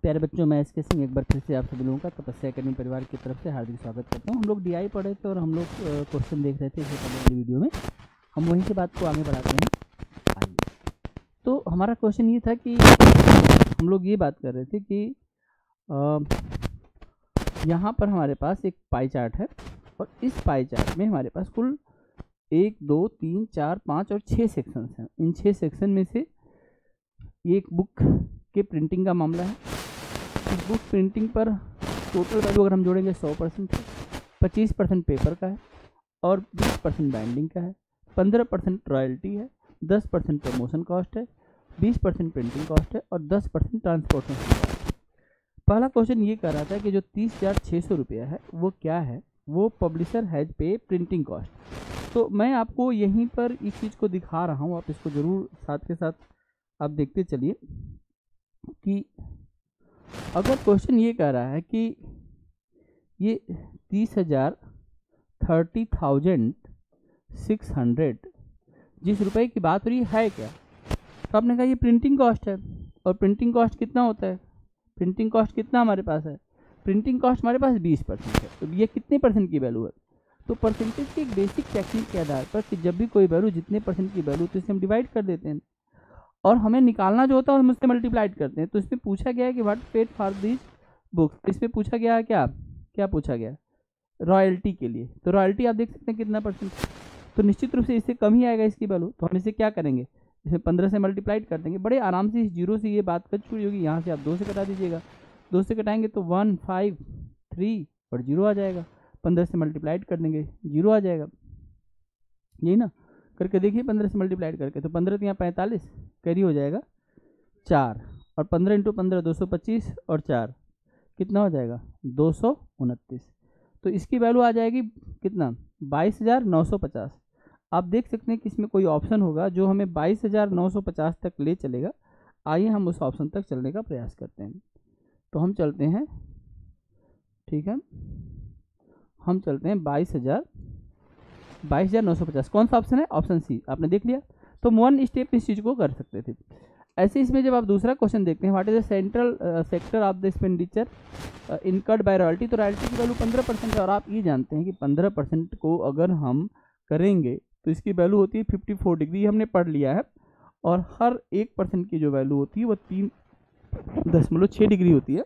प्यारे बच्चों, मैं एस के सिंह एक बार फिर से आप सभी लोगों का तपस्या अकेडमी परिवार की तरफ से हार्दिक स्वागत करता हूं। हम लोग डीआई पढ़े थे और हम लोग क्वेश्चन देख रहे थे इससे पहले वाली वीडियो में। हम वहीं से बात को आगे बढ़ाते हैं। आइए, तो हमारा क्वेश्चन ये था कि हम लोग ये बात कर रहे थे कि यहाँ पर हमारे पास एक पाई चार्ट है और इस पाई चार्ट में हमारे पास कुल 1 2 3 4 5 और 6 सेक्शंस हैं। इन 6 सेक्शन में से एक बुक के प्रिंटिंग का मामला है। इस बुक प्रिंटिंग पर टोटल वैल्यू अगर हम जोड़ेंगे 100% है, 25% पेपर का है और 20% बाइंडिंग का है, 15% रॉयल्टी है, 10% प्रमोशन कॉस्ट है, 20% प्रिंटिंग कॉस्ट है और 10% ट्रांसपोर्टेशन कॉस्ट है। पहला क्वेश्चन ये कर रहा था कि जो 30,600 रुपया है वो क्या है, वो पब्लिशर हैज पे प्रिंटिंग कॉस्ट। तो मैं आपको यहीं पर इस चीज़ को दिखा रहा हूँ, आप इसको ज़रूर साथ के साथ आप देखते चलिए कि अगर क्वेश्चन ये कह रहा है कि ये 30,600 जिस रुपए की बात हो रही है क्या, तो आपने कहा ये प्रिंटिंग कॉस्ट है। और प्रिंटिंग कॉस्ट कितना होता है, प्रिंटिंग कॉस्ट कितना हमारे पास है, प्रिंटिंग कॉस्ट हमारे पास 20% है। तो ये कितने परसेंट की वैल्यू है, तो परसेंटेज की एक बेसिक टेक्निक के आधार पर कि जब भी कोई वैल्यू जितने परसेंट की वैल्यू तो इसे हम डिवाइड कर देते हैं और हमें निकालना जो होता है हम उससे मल्टीप्लाइड करते हैं। तो इसमें पूछा गया है कि what paid for this books, इसमें पूछा गया है क्या पूछा गया, रॉयल्टी के लिए। तो रॉयल्टी आप देख सकते हैं कितना परसेंट, तो निश्चित रूप से इससे कम ही आएगा इसकी वैल्यू। तो हम इसे क्या करेंगे, इसे 15 से मल्टीप्लाइड कर देंगे। बड़े आराम से इस जीरो से ये बात कर छुड़ी होगी। यहाँ से आप 2 से कटा दीजिएगा, 2 से कटाएंगे तो 1 5 3 और 0 आ जाएगा। 15 से मल्टीप्लाइड कर देंगे 0 आ जाएगा, यही ना। करके देखिए 15 से मल्टीप्लाइड करके, तो 15 तो यहाँ 45 कैरी हो जाएगा 4 और 15 इंटू 15 225 और 4 कितना हो जाएगा 229। तो इसकी वैल्यू आ जाएगी कितना 22,950। आप देख सकते हैं कि इसमें कोई ऑप्शन होगा जो हमें 22,950 तक ले चलेगा। आइए हम उस ऑप्शन तक चलने का प्रयास करते हैं। तो हम चलते हैं, ठीक है, हम चलते हैं 22,950। कौन सा ऑप्शन है, ऑप्शन सी, आपने देख लिया। तो वन स्टेप इस चीज़ को कर सकते थे। ऐसे इसमें जब आप दूसरा क्वेश्चन देखते हैं, what is the central sector of the expenditure incurred by royalty, तो रॉयल्टी की वैल्यू 15% है। और आप ये जानते हैं कि 15% को अगर हम करेंगे तो इसकी वैल्यू होती है 54 डिग्री, हमने पढ़ लिया है। और हर 1% की जो वैल्यू होती है वो 3.6 डिग्री होती है।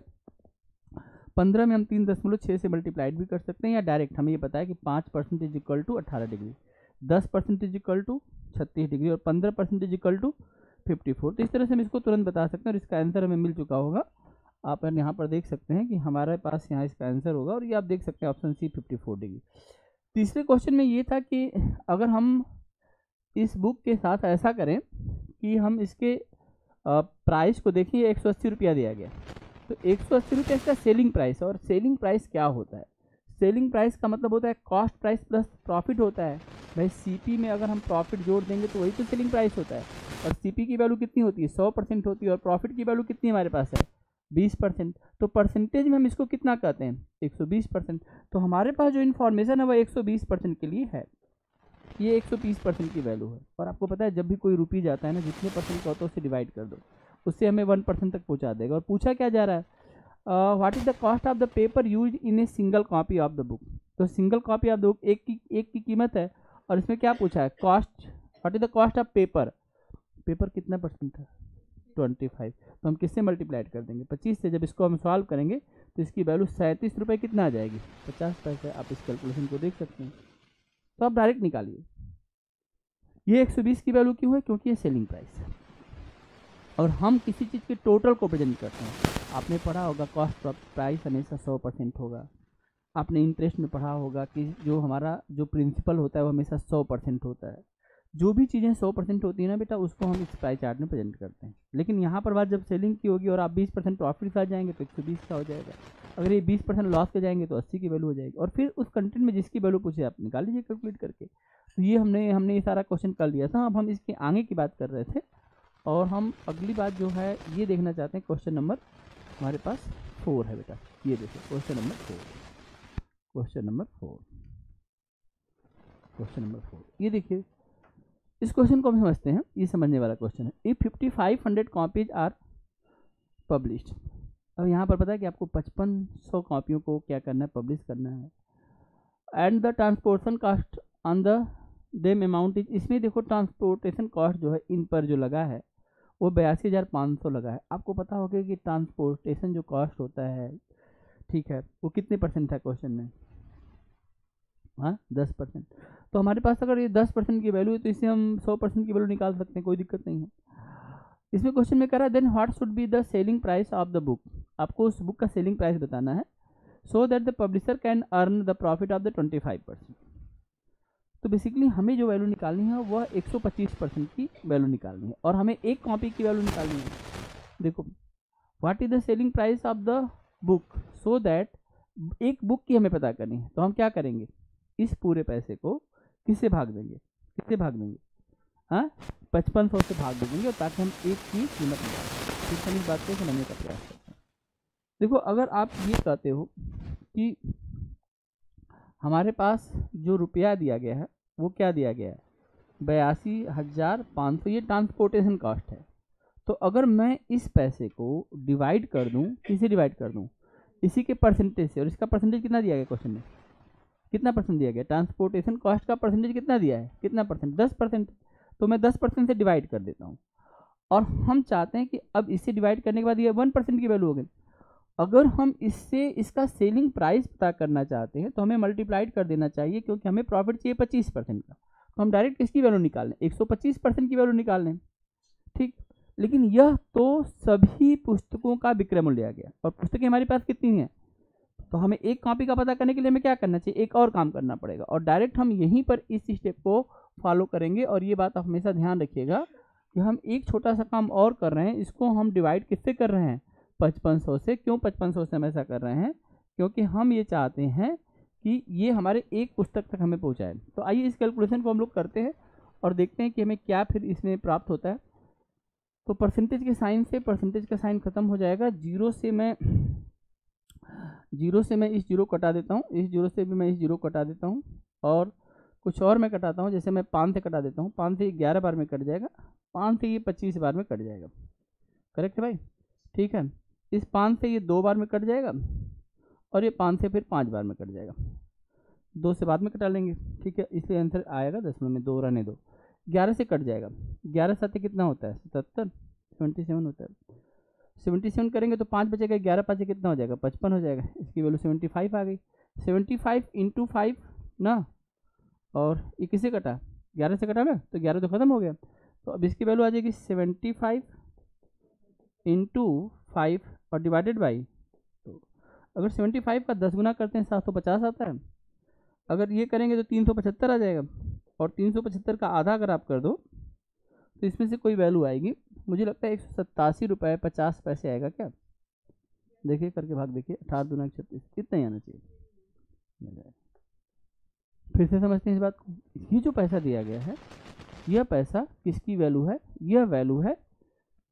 15 में हम 3.6 से मल्टीप्लाइड भी कर सकते हैं या डायरेक्ट हमें ये पता है कि 5% is equal to 18 degree, 10% is equal to 36 degree और 15% इज इक्वल टू 54। तो इस तरह से हम इसको तुरंत बता सकते हैं और इसका आंसर हमें मिल चुका होगा। आप यहाँ पर देख सकते हैं कि हमारे पास यहाँ इसका आंसर होगा और ये आप देख सकते हैं ऑप्शन सी 54 डिग्री। तीसरे क्वेश्चन में ये था कि अगर हम इस बुक के साथ ऐसा करें कि हम इसके प्राइस को देखें, 180 रुपया दिया गया, तो 180 रुपये इसका सेलिंग प्राइस। और सेलिंग प्राइस क्या होता है, सेलिंग प्राइस का मतलब होता है कॉस्ट प्राइस प्लस प्रॉफिट होता है। भाई सीपी में अगर हम प्रॉफिट जोड़ देंगे तो वही तो सेलिंग प्राइस होता है। और सीपी की वैल्यू कितनी होती है, 100% होती है और प्रॉफिट की वैल्यू कितनी हमारे पास है, 20%। तो परसेंटेज में हम इसको कितना कहते हैं, 120%। तो हमारे पास जो इन्फॉर्मेशन है वो 120% के लिए है। ये 120% की वैल्यू है। और आपको पता है जब भी कोई रुपी जाता है ना, जितने परसेंट का होता है उससे डिवाइड कर दो, उससे हमें 1% तक पहुंचा देगा। और पूछा क्या जा रहा है, what is the cost of the paper use in a single copy of the book. तो single copy of the book एक की कीमत है और इसमें क्या पूछा है, cost, what is the cost of paper. Paper कितना परसेंट था, 25। तो हम किससे मल्टीप्लाइड कर देंगे, 25 से। जब इसको हम सॉल्व करेंगे तो इसकी वैल्यू 37 रुपये कितना आ जाएगी, 50 पैसे। आप इस कैलकुलेशन को देख सकते हैं, तो आप डायरेक्ट निकालिए। ये 120 की वैल्यू क्यों है, क्योंकि ये सेलिंग प्राइस है और हम किसी चीज़ के टोटल को प्रेजेंट करते हैं। आपने पढ़ा होगा कॉस्ट प्राइस हमेशा 100% होगा। आपने इंटरेस्ट में पढ़ा होगा कि जो हमारा जो प्रिंसिपल होता है वो हमेशा 100% होता है। जो भी चीज़ें 100% होती है ना बेटा, उसको हम इस प्राइस चार्ट में प्रेजेंट करते हैं। लेकिन यहाँ पर बात जब सेलिंग की होगी और आप 20% प्रॉफिट आ जाएंगे तो 120 का हो जाएगा। अगर ये 20% लॉस के जाएंगे तो 80 की वैल्यू हो जाएगी। और फिर उस कंटेंट में जिसकी वैल्यू पूछे आप निकाल लीजिए कैलकुलेट करके। तो ये हमने ये सारा क्वेश्चन कर लिया था। अब हम इसके आगे की बात कर रहे थे और हम अगली बात जो है ये देखना चाहते हैं। क्वेश्चन नंबर हमारे पास 4 है बेटा, ये देखो question number 4, question number 4, question number 4। ये देखिए इस क्वेश्चन को हम समझते हैं, ये समझने वाला क्वेश्चन है। इफ 5500 कॉपीज आर पब्लिश्ड, अब यहाँ पर पता है कि आपको 5500 कॉपियों को क्या करना है, पब्लिश करना है। And the transportation cost on the them amount is, इसमें देखो ट्रांसपोर्टेशन कॉस्ट जो है इन पर जो लगा है वो 82,500 लगा है। आपको पता होगा कि ट्रांसपोर्टेशन जो कॉस्ट होता है, ठीक है, वो कितने परसेंट था क्वेश्चन में? हाँ 10%। तो हमारे पास अगर ये 10% की वैल्यू है तो इससे हम 100% की वैल्यू निकाल सकते हैं, कोई दिक्कत नहीं है। इसमें क्वेश्चन में कह रहा है then what should be the selling price of the book, आपको उस बुक का सेलिंग प्राइस बताना है, so that the publisher can earn the profit of the 25%। तो बेसिकली हमें जो वैल्यू निकालनी है वह 125% की वैल्यू निकालनी है, और हमें एक कॉपी की वैल्यू निकालनी है। देखो what is the selling price of the book, so that एक बुक की हमें पता करनी है। तो हम क्या करेंगे, इस पूरे पैसे को किससे भाग देंगे, किससे भाग देंगे? हाँ 5500 से भाग देंगे, और ताकि हम एक की कीमत निकाल सकें। ठीक है, इस बात को समझने का प्रयास करते हैं। देखो अगर आप ये कहते हो कि हमारे पास जो रुपया दिया गया है वो क्या दिया गया है, 82,500, ये ट्रांसपोर्टेशन कॉस्ट है। तो अगर मैं इस पैसे को डिवाइड कर दूं, किसे डिवाइड कर दूं, इसी के परसेंटेज से, और इसका परसेंटेज कितना दिया गया क्वेश्चन में, कितना परसेंट दिया गया, ट्रांसपोर्टेशन कॉस्ट का परसेंटेज कितना दिया है, कितना परसेंट, 10%। तो मैं 10% से डिवाइड कर देता हूँ, और हम चाहते हैं कि अब इससे डिवाइड करने के बाद ये 1% की वैल्यू हो गई। अगर हम इससे इसका सेलिंग प्राइस पता करना चाहते हैं तो हमें मल्टीप्लाइड कर देना चाहिए, क्योंकि हमें प्रॉफिट चाहिए 25% का। तो हम डायरेक्ट किसकी वैल्यू निकाल लें, 125% की वैल्यू निकाल लें। ठीक, लेकिन यह तो सभी पुस्तकों का विक्रय मूल्य आ गया, और पुस्तकें हमारे पास कितनी हैं, तो हमें एक कॉपी का पता करने के लिए हमें क्या करना चाहिए, एक और काम करना पड़ेगा, और डायरेक्ट हम यहीं पर इस स्टेप को फॉलो करेंगे। और ये बात आप हमेशा ध्यान रखिएगा कि हम एक छोटा सा काम और कर रहे हैं, इसको हम डिवाइड किससे कर रहे हैं, 5500 से। क्यों 5500 से हम ऐसा कर रहे हैं, क्योंकि हम ये चाहते हैं कि ये हमारे एक पुस्तक तक हमें पहुंचाए। तो आइए इस कैलकुलेशन को हम लोग करते हैं और देखते हैं कि हमें क्या फिर इसमें प्राप्त होता है। तो परसेंटेज के साइन से परसेंटेज का साइन खत्म हो जाएगा, जीरो से मैं इस जीरो कटा देता हूँ, इस जीरो से भी मैं इस जीरो कटा देता हूँ, और कुछ और मैं कटाता हूँ, जैसे मैं 5 से कटा देता हूँ, 5 से 11 बार में कट जाएगा, 5 से ये 25 बार में कट जाएगा। करेक्ट है भाई, ठीक है। इस 5 से ये 2 बार में कट जाएगा, और ये 5 से फिर 5 बार में कट जाएगा, 2 से बाद में कटा लेंगे, ठीक है, इसलिए आंसर आएगा 2 रहने दो। 11 से कट जाएगा, 11 साथ कितना होता है 77, 77 होता है। 77 करेंगे तो 5 बचेगा, 11 5 कितना हो जाएगा 55 हो जाएगा, इसकी वैल्यू 75 आ गई। 75 इंटू 5 ना, और ये किससे कटा, 11 से कटा ना, तो 11 तो खत्म हो गया। तो अब इसकी वैल्यू आ जाएगी 75 इंटू 5 और डिवाइडेड बाई, तो अगर 75 का 10 गुना करते हैं 750 आता है। अगर ये करेंगे तो 375 आ जाएगा, और 375 का आधा अगर आप कर दो तो इसमें से कोई वैल्यू आएगी, मुझे लगता है 187 रुपये 50 पैसे आएगा क्या, देखिए करके भाग देखिए, 18 दूना 36, इतना ही आना चाहिए। फिर से समझते हैं इस बात को, ये जो पैसा दिया गया है यह पैसा किसकी वैल्यू है, यह वैल्यू है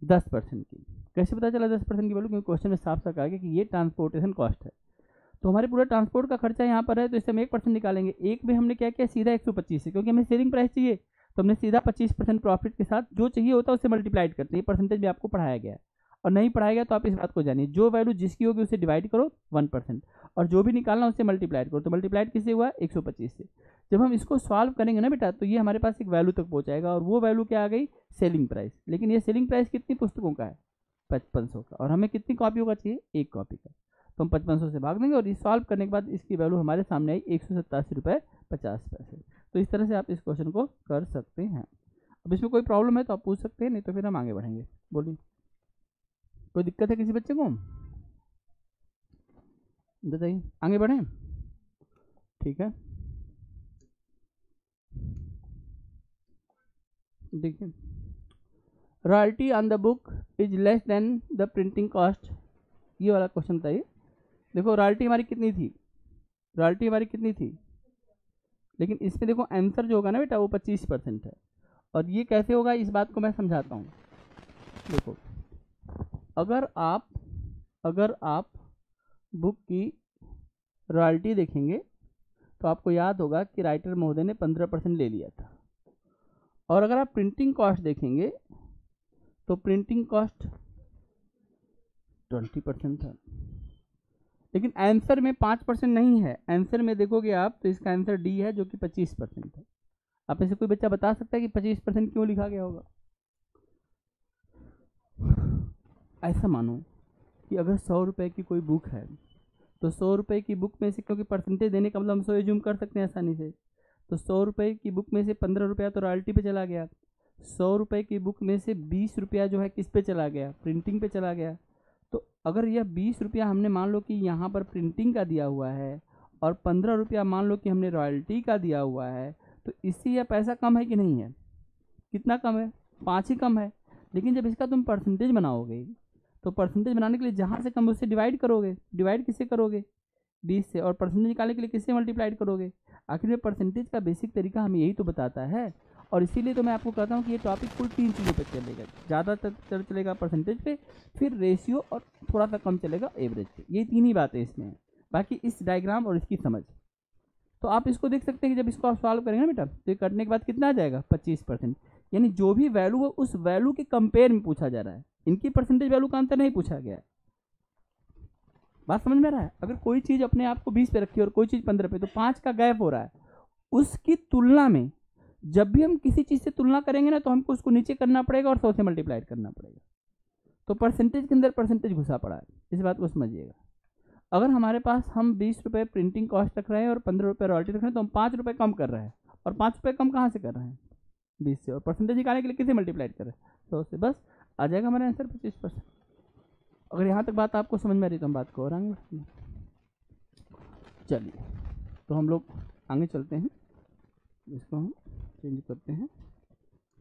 10% की। कैसे पता चला 10% की वैल्यू, क्योंकि क्वेश्चन में साफ साफ कहा गया कि ये ट्रांसपोर्टेशन कॉस्ट है। तो हमारे पूरा ट्रांसपोर्ट का खर्चा यहाँ पर है, तो इससे हम 1% निकालेंगे। एक में हमने क्या किया, सीधा 125 से, क्योंकि हमें सेलिंग प्राइस चाहिए, तो हमने सीधा 25% प्रॉफिट के साथ जो चाहिए होता है उससे मल्टीप्लाइड करते हैं। ये परसेंटेज भी आपको पढ़ाया गया है, और नहीं पढ़ाया गया तो आप इस बात को जानिए, जो वैल्यू जिसकी होगी उसे डिवाइड करो 1%, और जो भी निकालना उससे मल्टीप्लाइड करो। तो मल्टीप्लाइड किससे हुआ, 125 से। जब हम इसको सॉल्व करेंगे ना बेटा, तो ये हमारे पास एक वैल्यू तक पहुँचाएगा, और वो वैल्यू क्या आ गई, सेलिंग प्राइस। लेकिन ये सेलिंग प्राइस कितनी पुस्तकों का है, 5500 का, और हमें कितनी कॉपियों का चाहिए, एक कॉपी का। तो हम 5500 से भाग देंगे, और इस सॉल्व करने के बाद इसकी वैल्यू हमारे सामने आई 187 रुपये 50 पैसे। तो इस तरह से आप इस क्वेश्चन को कर सकते हैं। अब इसमें कोई प्रॉब्लम है तो आप पूछ सकते हैं, नहीं तो फिर हम आगे बढ़ेंगे। बोलिए, कोई दिक्कत है किसी बच्चे को, बताइए, आगे बढ़ें। ठीक है, देखिए, royalty on the book is less than the printing cost, ये वाला क्वेश्चन बताइए। देखो रॉयल्टी हमारी कितनी थी, रॉयल्टी हमारी कितनी थी, लेकिन इसमें देखो आंसर जो होगा ना बेटा वो 25% है। और ये कैसे होगा, इस बात को मैं समझाता हूँ। देखो अगर आप बुक की रॉयल्टी देखेंगे तो आपको याद होगा कि राइटर महोदय ने 15% ले लिया था। और अगर आप प्रिंटिंग कॉस्ट देखेंगे तो प्रिंटिंग कॉस्ट 20% था, लेकिन आंसर में 5% नहीं है। आंसर में देखोगे आप तो इसका आंसर डी है जो कि 25% है। आप में से कोई बच्चा बता सकता है कि 25% क्यों लिखा गया होगा? ऐसा मानो कि अगर 100 रुपये की कोई बुक है तो 100 रुपये की बुक में से, क्योंकि परसेंटेज देने का मतलब हम 100 एज्यूम कर सकते हैं आसानी से, तो 100 रुपये की बुक में से 15 रुपया तो रॉयल्टी पे चला गया। 100 रुपये की बुक में से 20 रुपया जो है किस पे चला गया? प्रिंटिंग पे चला गया। तो अगर यह 20 रुपया हमने मान लो कि यहाँ पर प्रिंटिंग का दिया हुआ है और 15 रुपया मान लो कि हमने रॉयल्टी का दिया हुआ है, तो इससे यह पैसा कम है कि नहीं है? कितना कम है? 5 ही कम है। लेकिन जब इसका तुम परसेंटेज बनाओगे तो परसेंटेज बनाने के लिए जहाँ से कम उससे डिवाइड करोगे। डिवाइड किससे करोगे? 20 से। और परसेंटेज निकालने के लिए किससे मल्टीप्लाइड करोगे? आखिर में परसेंटेज का बेसिक तरीका हमें यही तो बताता है। और इसीलिए तो मैं आपको कहता हूँ कि ये टॉपिक कुल 3 चीज़ों पर चलेगा। ज़्यादातर चलेगा परसेंटेज पे, फिर रेशियो, और थोड़ा सा कम चलेगा एवरेज पे। ये 3 ही बातें इसमें हैं। बाकी इस डायग्राम और इसकी समझ, तो आप इसको देख सकते हैं कि जब इसको आप सॉल्व करेंगे ना बेटा, तो ये करने के बाद कितना आ जाएगा? 25%। यानी जो भी वैल्यू है उस वैल्यू के कंपेयर में पूछा जा रहा है, इनकी परसेंटेज वैल्यू का अंतर नहीं पूछा गया है। बात समझ में आ रहा है? अगर कोई चीज़ अपने आप को 20 पे रखी है और कोई चीज़ 15 पे, तो 5 का गैप हो रहा है। उसकी तुलना में जब भी हम किसी चीज़ से तुलना करेंगे ना, तो हमको उसको नीचे करना पड़ेगा और 100 से मल्टीप्लाइड करना पड़ेगा। तो परसेंटेज के अंदर परसेंटेज घुसा पड़ा है, इस बात को समझिएगा। अगर हमारे पास हम 20 रुपये प्रिंटिंग कॉस्ट रख रहे हैं और 15 रुपये रॉयल्टी रख रहे हैं, तो हम 5 रुपये कम कर रहे हैं। और 5 रुपये कम कहाँ से कर रहे हैं? 20 से। और परसेंटेज निकालने के लिए किसे मल्टीप्लाइड कर रहे हैं? 100 से। बस आ जाएगा हमारा आंसर 25%। अगर यहाँ तक बात आपको समझ में आ रही तो हम बात को और आगे बढ़ते हैं। चलिए, तो हम लोग आगे चलते हैं, इसको हम चेंज करते हैं।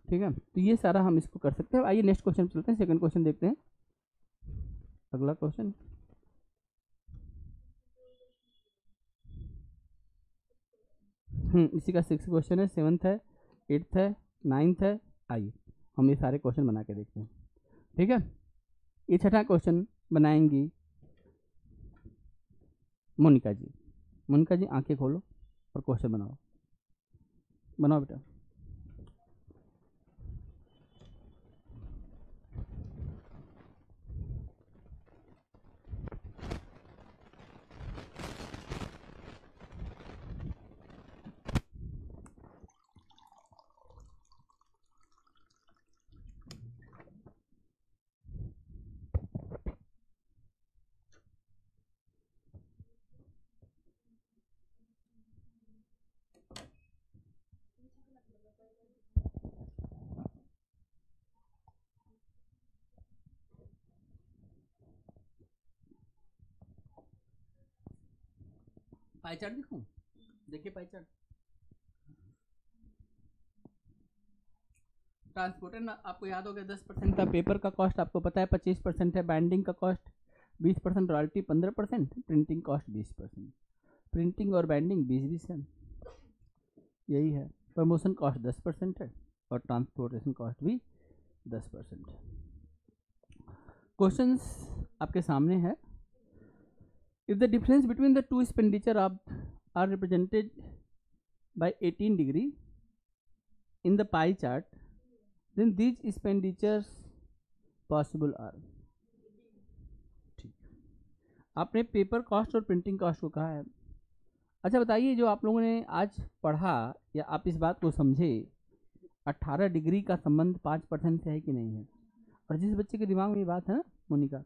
ठीक है, तो ये सारा हम इसको कर सकते हैं। आइए नेक्स्ट क्वेश्चन चलते हैं, सेकंड क्वेश्चन देखते हैं। अगला क्वेश्चन, इसी का 6 क्वेश्चन है, 7th है, 8th है, 9th है। आइए हम ये सारे क्वेश्चन बना के देखते हैं। ठीक है, ये छठा क्वेश्चन बनाएंगी मोनिका जी। मोनिका जी आंखें खोलो और क्वेश्चन बनाओ। बनाओ बेटा। पाई चार्ट दिखाऊं? देखिए पाई चार्ट। ट्रांसपोर्टर आपको याद हो गया 10% था, पेपर का कॉस्ट आपको पता है 25% है, बाइंडिंग का cost 20%, royalty 15%, printing cost 20%। Printing और बाइंडिंग 20-20 है, यही है। प्रमोशन कॉस्ट 10% है और ट्रांसपोर्टेशन कॉस्ट भी 10%। क्वेश्चंस आपके सामने है। If the difference between the two expenditure are represented by 18 degree in the pie chart, then these expenditures possible are। ठीक, आपने पेपर कॉस्ट और प्रिंटिंग कॉस्ट को कहा है। अच्छा बताइए, जो आप लोगों ने आज पढ़ा या आप इस बात को समझे, 18 डिग्री का संबंध 5% से है कि नहीं है? और जिस बच्चे के दिमाग में ये बात है ना मोनिका,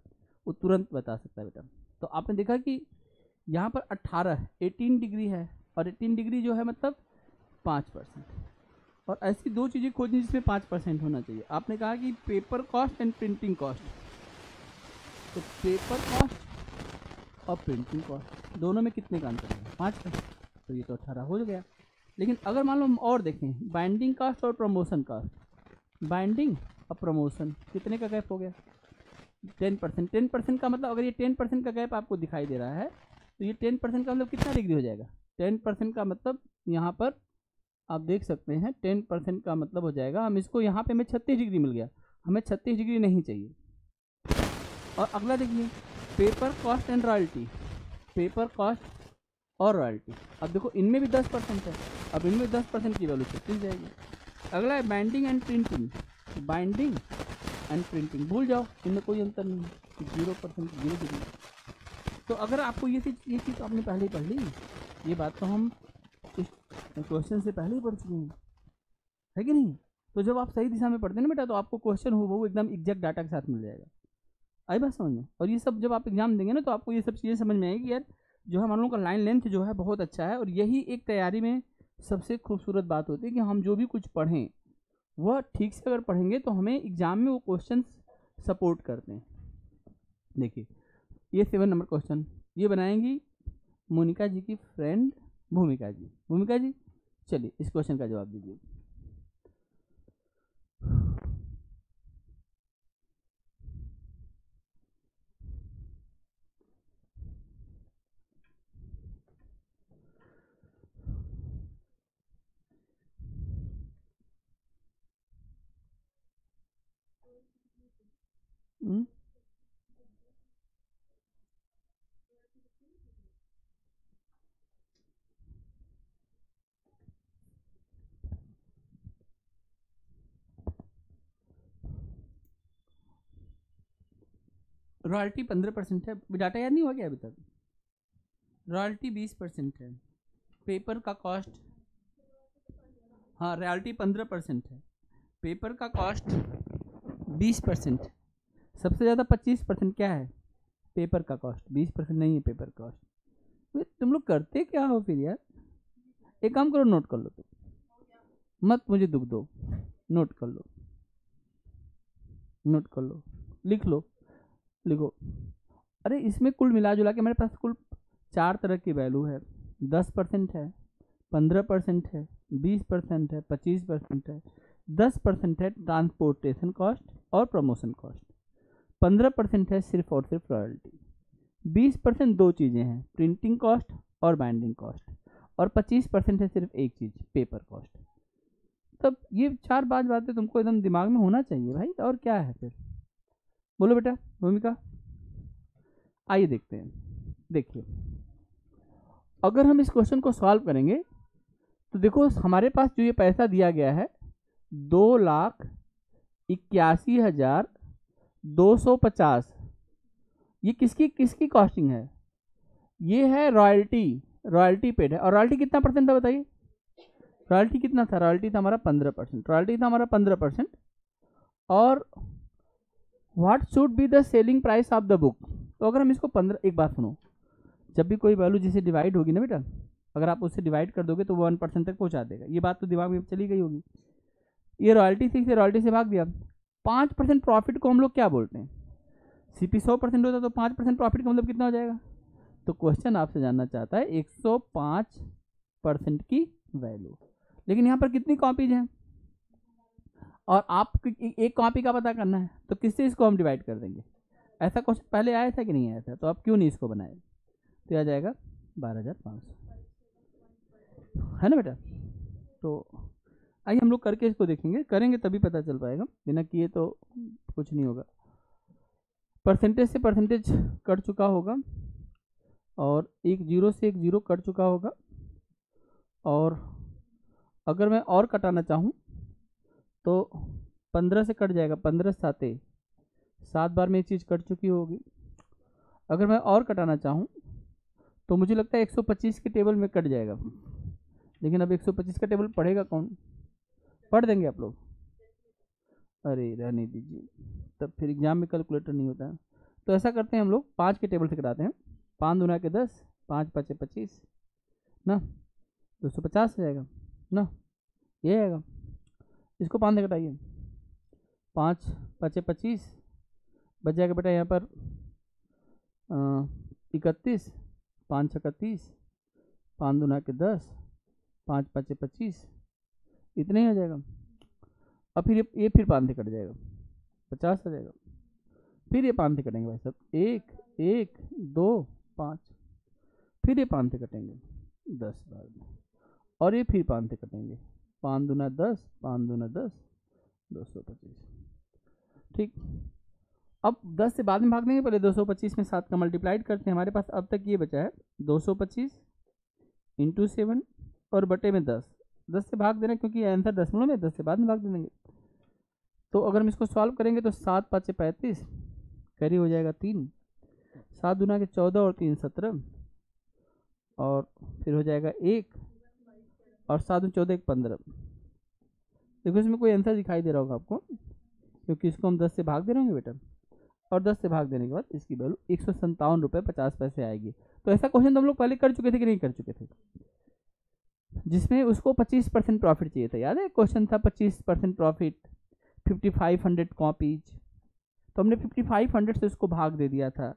वो तुरंत बता सकता है बेटा। तो आपने देखा कि यहाँ पर 18 डिग्री है और 18 डिग्री जो है मतलब 5%। और ऐसी दो चीज़ें खोजनी जिसमें 5% होना चाहिए। आपने कहा कि paper cost and printing cost, तो पेपर कॉस्ट और प्रिंटिंग कॉस्ट दोनों में कितने का अंतर है? 5 का। तो ये तो 18 हो गया। लेकिन अगर मान लो हम और देखें, बाइंडिंग कॉस्ट और प्रमोशन कॉस्ट, बाइंडिंग और प्रमोशन कितने का गैप हो गया? 10%। 10% का मतलब, अगर ये 10% का गैप आपको दिखाई दे रहा है, तो ये 10% का मतलब कितना डिग्री हो जाएगा? 10% का मतलब यहाँ पर आप देख सकते हैं 10% का मतलब हो जाएगा, हम इसको यहाँ पे हमें 36 डिग्री मिल गया, हमें 36 डिग्री नहीं चाहिए। और अगला देखिए, paper cost and royalty, paper cost और रॉयल्टी। अब देखो इनमें भी 10% है, अब इनमें 10% की वैल्यू 36 जाएगी। अगला है binding and printing, binding and printing भूल जाओ, इनमें कोई अंतर नहीं है, 0% 0 डिग्री। तो अगर आपको ये चीज़ तो आपने पहले ही पढ़ ली, ये बात तो हम इस क्वेश्चन से पहले ही पढ़ चुके हैं, है कि नहीं। तो जब आप सही दिशा में पढ़ते हैं ना बेटा, तो आपको क्वेश्चन हो वो एकदम एग्जैक्ट डाटा के साथ मिल जाएगा। आई बात समझ में। और ये सब जब आप एग्जाम देंगे ना, तो आपको ये सब चीज़ें समझ में आएगी यार, जो है हम लोगों का लाइन लेंथ जो है बहुत अच्छा है। और यही एक तैयारी में सबसे खूबसूरत बात होती है कि हम जो भी कुछ पढ़ें वह ठीक से अगर पढ़ेंगे तो हमें एग्जाम में वो क्वेश्चन सपोर्ट करते हैं। देखिए ये 7 नंबर क्वेश्चन ये बनाएंगी मोनिका जी की फ्रेंड भूमिका जी। भूमिका जी चलिए इस क्वेश्चन का जवाब दीजिए। रॉयल्टी 15% है, डाटा याद नहीं हुआ क्या अभी तक। रॉयल्टी 20% है, पेपर का कॉस्ट, हाँ रॉयल्टी 15% है, पेपर का कॉस्ट 20%, सबसे ज़्यादा 25% क्या है पेपर का कॉस्ट, 20% नहीं है पेपर कॉस्ट। तुम लोग करते क्या हो फिर यार। एक काम करो नोट कर लो, तुम मत मुझे दुख दो, नोट कर लो, नोट कर लो, लिख लो, लिखो। अरे इसमें कुल मिला जुला के मेरे पास कुल 4 तरह की वैल्यू है, 10% है, 15% है, 20% है, 25% है, 10% है ट्रांसपोर्टेशन कॉस्ट और प्रमोशन कॉस्ट, 15% है सिर्फ और सिर्फ रॉयल्टी, 20% दो चीज़ें हैं प्रिंटिंग कॉस्ट और बाइंडिंग कॉस्ट, और 25% है सिर्फ एक चीज़ पेपर कॉस्ट। तब ये 4 5 बातें तुमको एकदम दिमाग में होना चाहिए भाई, और क्या है फिर। बोलो बेटा भूमिका। आइए देखते हैं। देखिए अगर हम इस क्वेश्चन को सॉल्व करेंगे तो देखो हमारे पास जो ये पैसा दिया गया है 2,81,250, ये किसकी किसकी कॉस्टिंग है, ये है रॉयल्टी, रॉयल्टी पेड है। और रॉयल्टी कितना परसेंट था बताइए, रॉयल्टी कितना था, रॉयल्टी था हमारा 15%, रॉयल्टी था हमारा 15%। और what should be the selling price of the book. तो अगर हम इसको 15, एक बात सुनो, जब भी कोई वैल्यू जिसे डिवाइड होगी ना बेटा, अगर आप उससे डिवाइड कर दोगे तो वो 1% तक पहुंचा देगा, ये बात तो दिमाग में चली गई होगी। ये रॉयल्टी थी, से रॉयल्टी से भाग दिया, 5% प्रॉफिट को हम लोग क्या बोलते हैं, सीपी 100% होता तो 5% प्रॉफिट का मतलब कितना हो जाएगा। तो क्वेश्चन आपसे जानना चाहता है 105% की वैल्यू, लेकिन यहाँ पर कितनी कॉपीज हैं और आप एक कॉपी का पता करना है, तो किससे इसको हम डिवाइड कर देंगे। ऐसा क्वेश्चन पहले आया था कि नहीं आया था, तो आप क्यों नहीं इसको बनाए, तो आ जाएगा 12,500, है ना बेटा। तो आइए हम लोग करके इसको देखेंगे, करेंगे तभी पता चल पाएगा, बिना किए तो कुछ नहीं होगा। परसेंटेज से परसेंटेज कट चुका होगा, और एक जीरो से एक जीरो कट चुका होगा, और अगर मैं और कटाना चाहूँ तो 15 से कट जाएगा, 15 साते 7 बार में ये चीज़ कट चुकी होगी। अगर मैं और कटाना चाहूँ तो मुझे लगता है 125 के टेबल में कट जाएगा, लेकिन अब 125 का टेबल पढ़ेगा कौन, पढ़ देंगे आप लोग, अरे रहने दीजिए, तब फिर एग्जाम में कैलकुलेटर नहीं होता है। तो ऐसा करते हैं हम लोग 5 के टेबल से कटाते हैं, 5 दूना के 10, 5 5 25 ना, 250 हो जाएगा ना, ये आएगा। इसको 5 से कटाइए, 5 5 25 बच जाएगा बेटा यहाँ पर 31, 5 31, 5 दूना के 10, 5 5 25, इतना ही हो जाएगा। अब फिर ये फिर 5 से कट जाएगा, 50 हो जाएगा, फिर ये 5 से कटेंगे भाई साहब, 1 1 2 5, फिर ये 5 से कटेंगे 10 बार में, और ये फिर 5 से कटेंगे, 5 दूना 10, 5 दूना 10, 225। ठीक, अब 10 से बाद में भाग देंगे, पहले 225 में 7 का मल्टीप्लाइड करते हैं। हमारे पास अब तक ये बचा है 225 इंटू 7 और बटे में 10, 10 से भाग देना क्योंकि आंसर दशमलव में, 10 से बाद में भाग दे देंगे। तो अगर हम इसको सॉल्व करेंगे तो 7 5 35 कैरी हो जाएगा 3, 7 दूना के 14 और 3 17, और फिर हो जाएगा 1, और 7 14 1 15। देखो इसमें कोई आंसर दिखाई दे रहा होगा आपको, क्योंकि इसको हम 10 से भाग दे रहे होंगे बेटा, और 10 से भाग देने के बाद इसकी वैल्यू 157 रुपये 50 पैसे आएगी। तो ऐसा क्वेश्चन तो हम लोग पहले कर चुके थे कि नहीं कर चुके थे, जिसमें उसको 25% प्रॉफिट चाहिए था। याद है क्वेश्चन था 25% प्रॉफिट, 5500 कॉपीज, तो हमने 5500 से उसको भाग दे दिया था,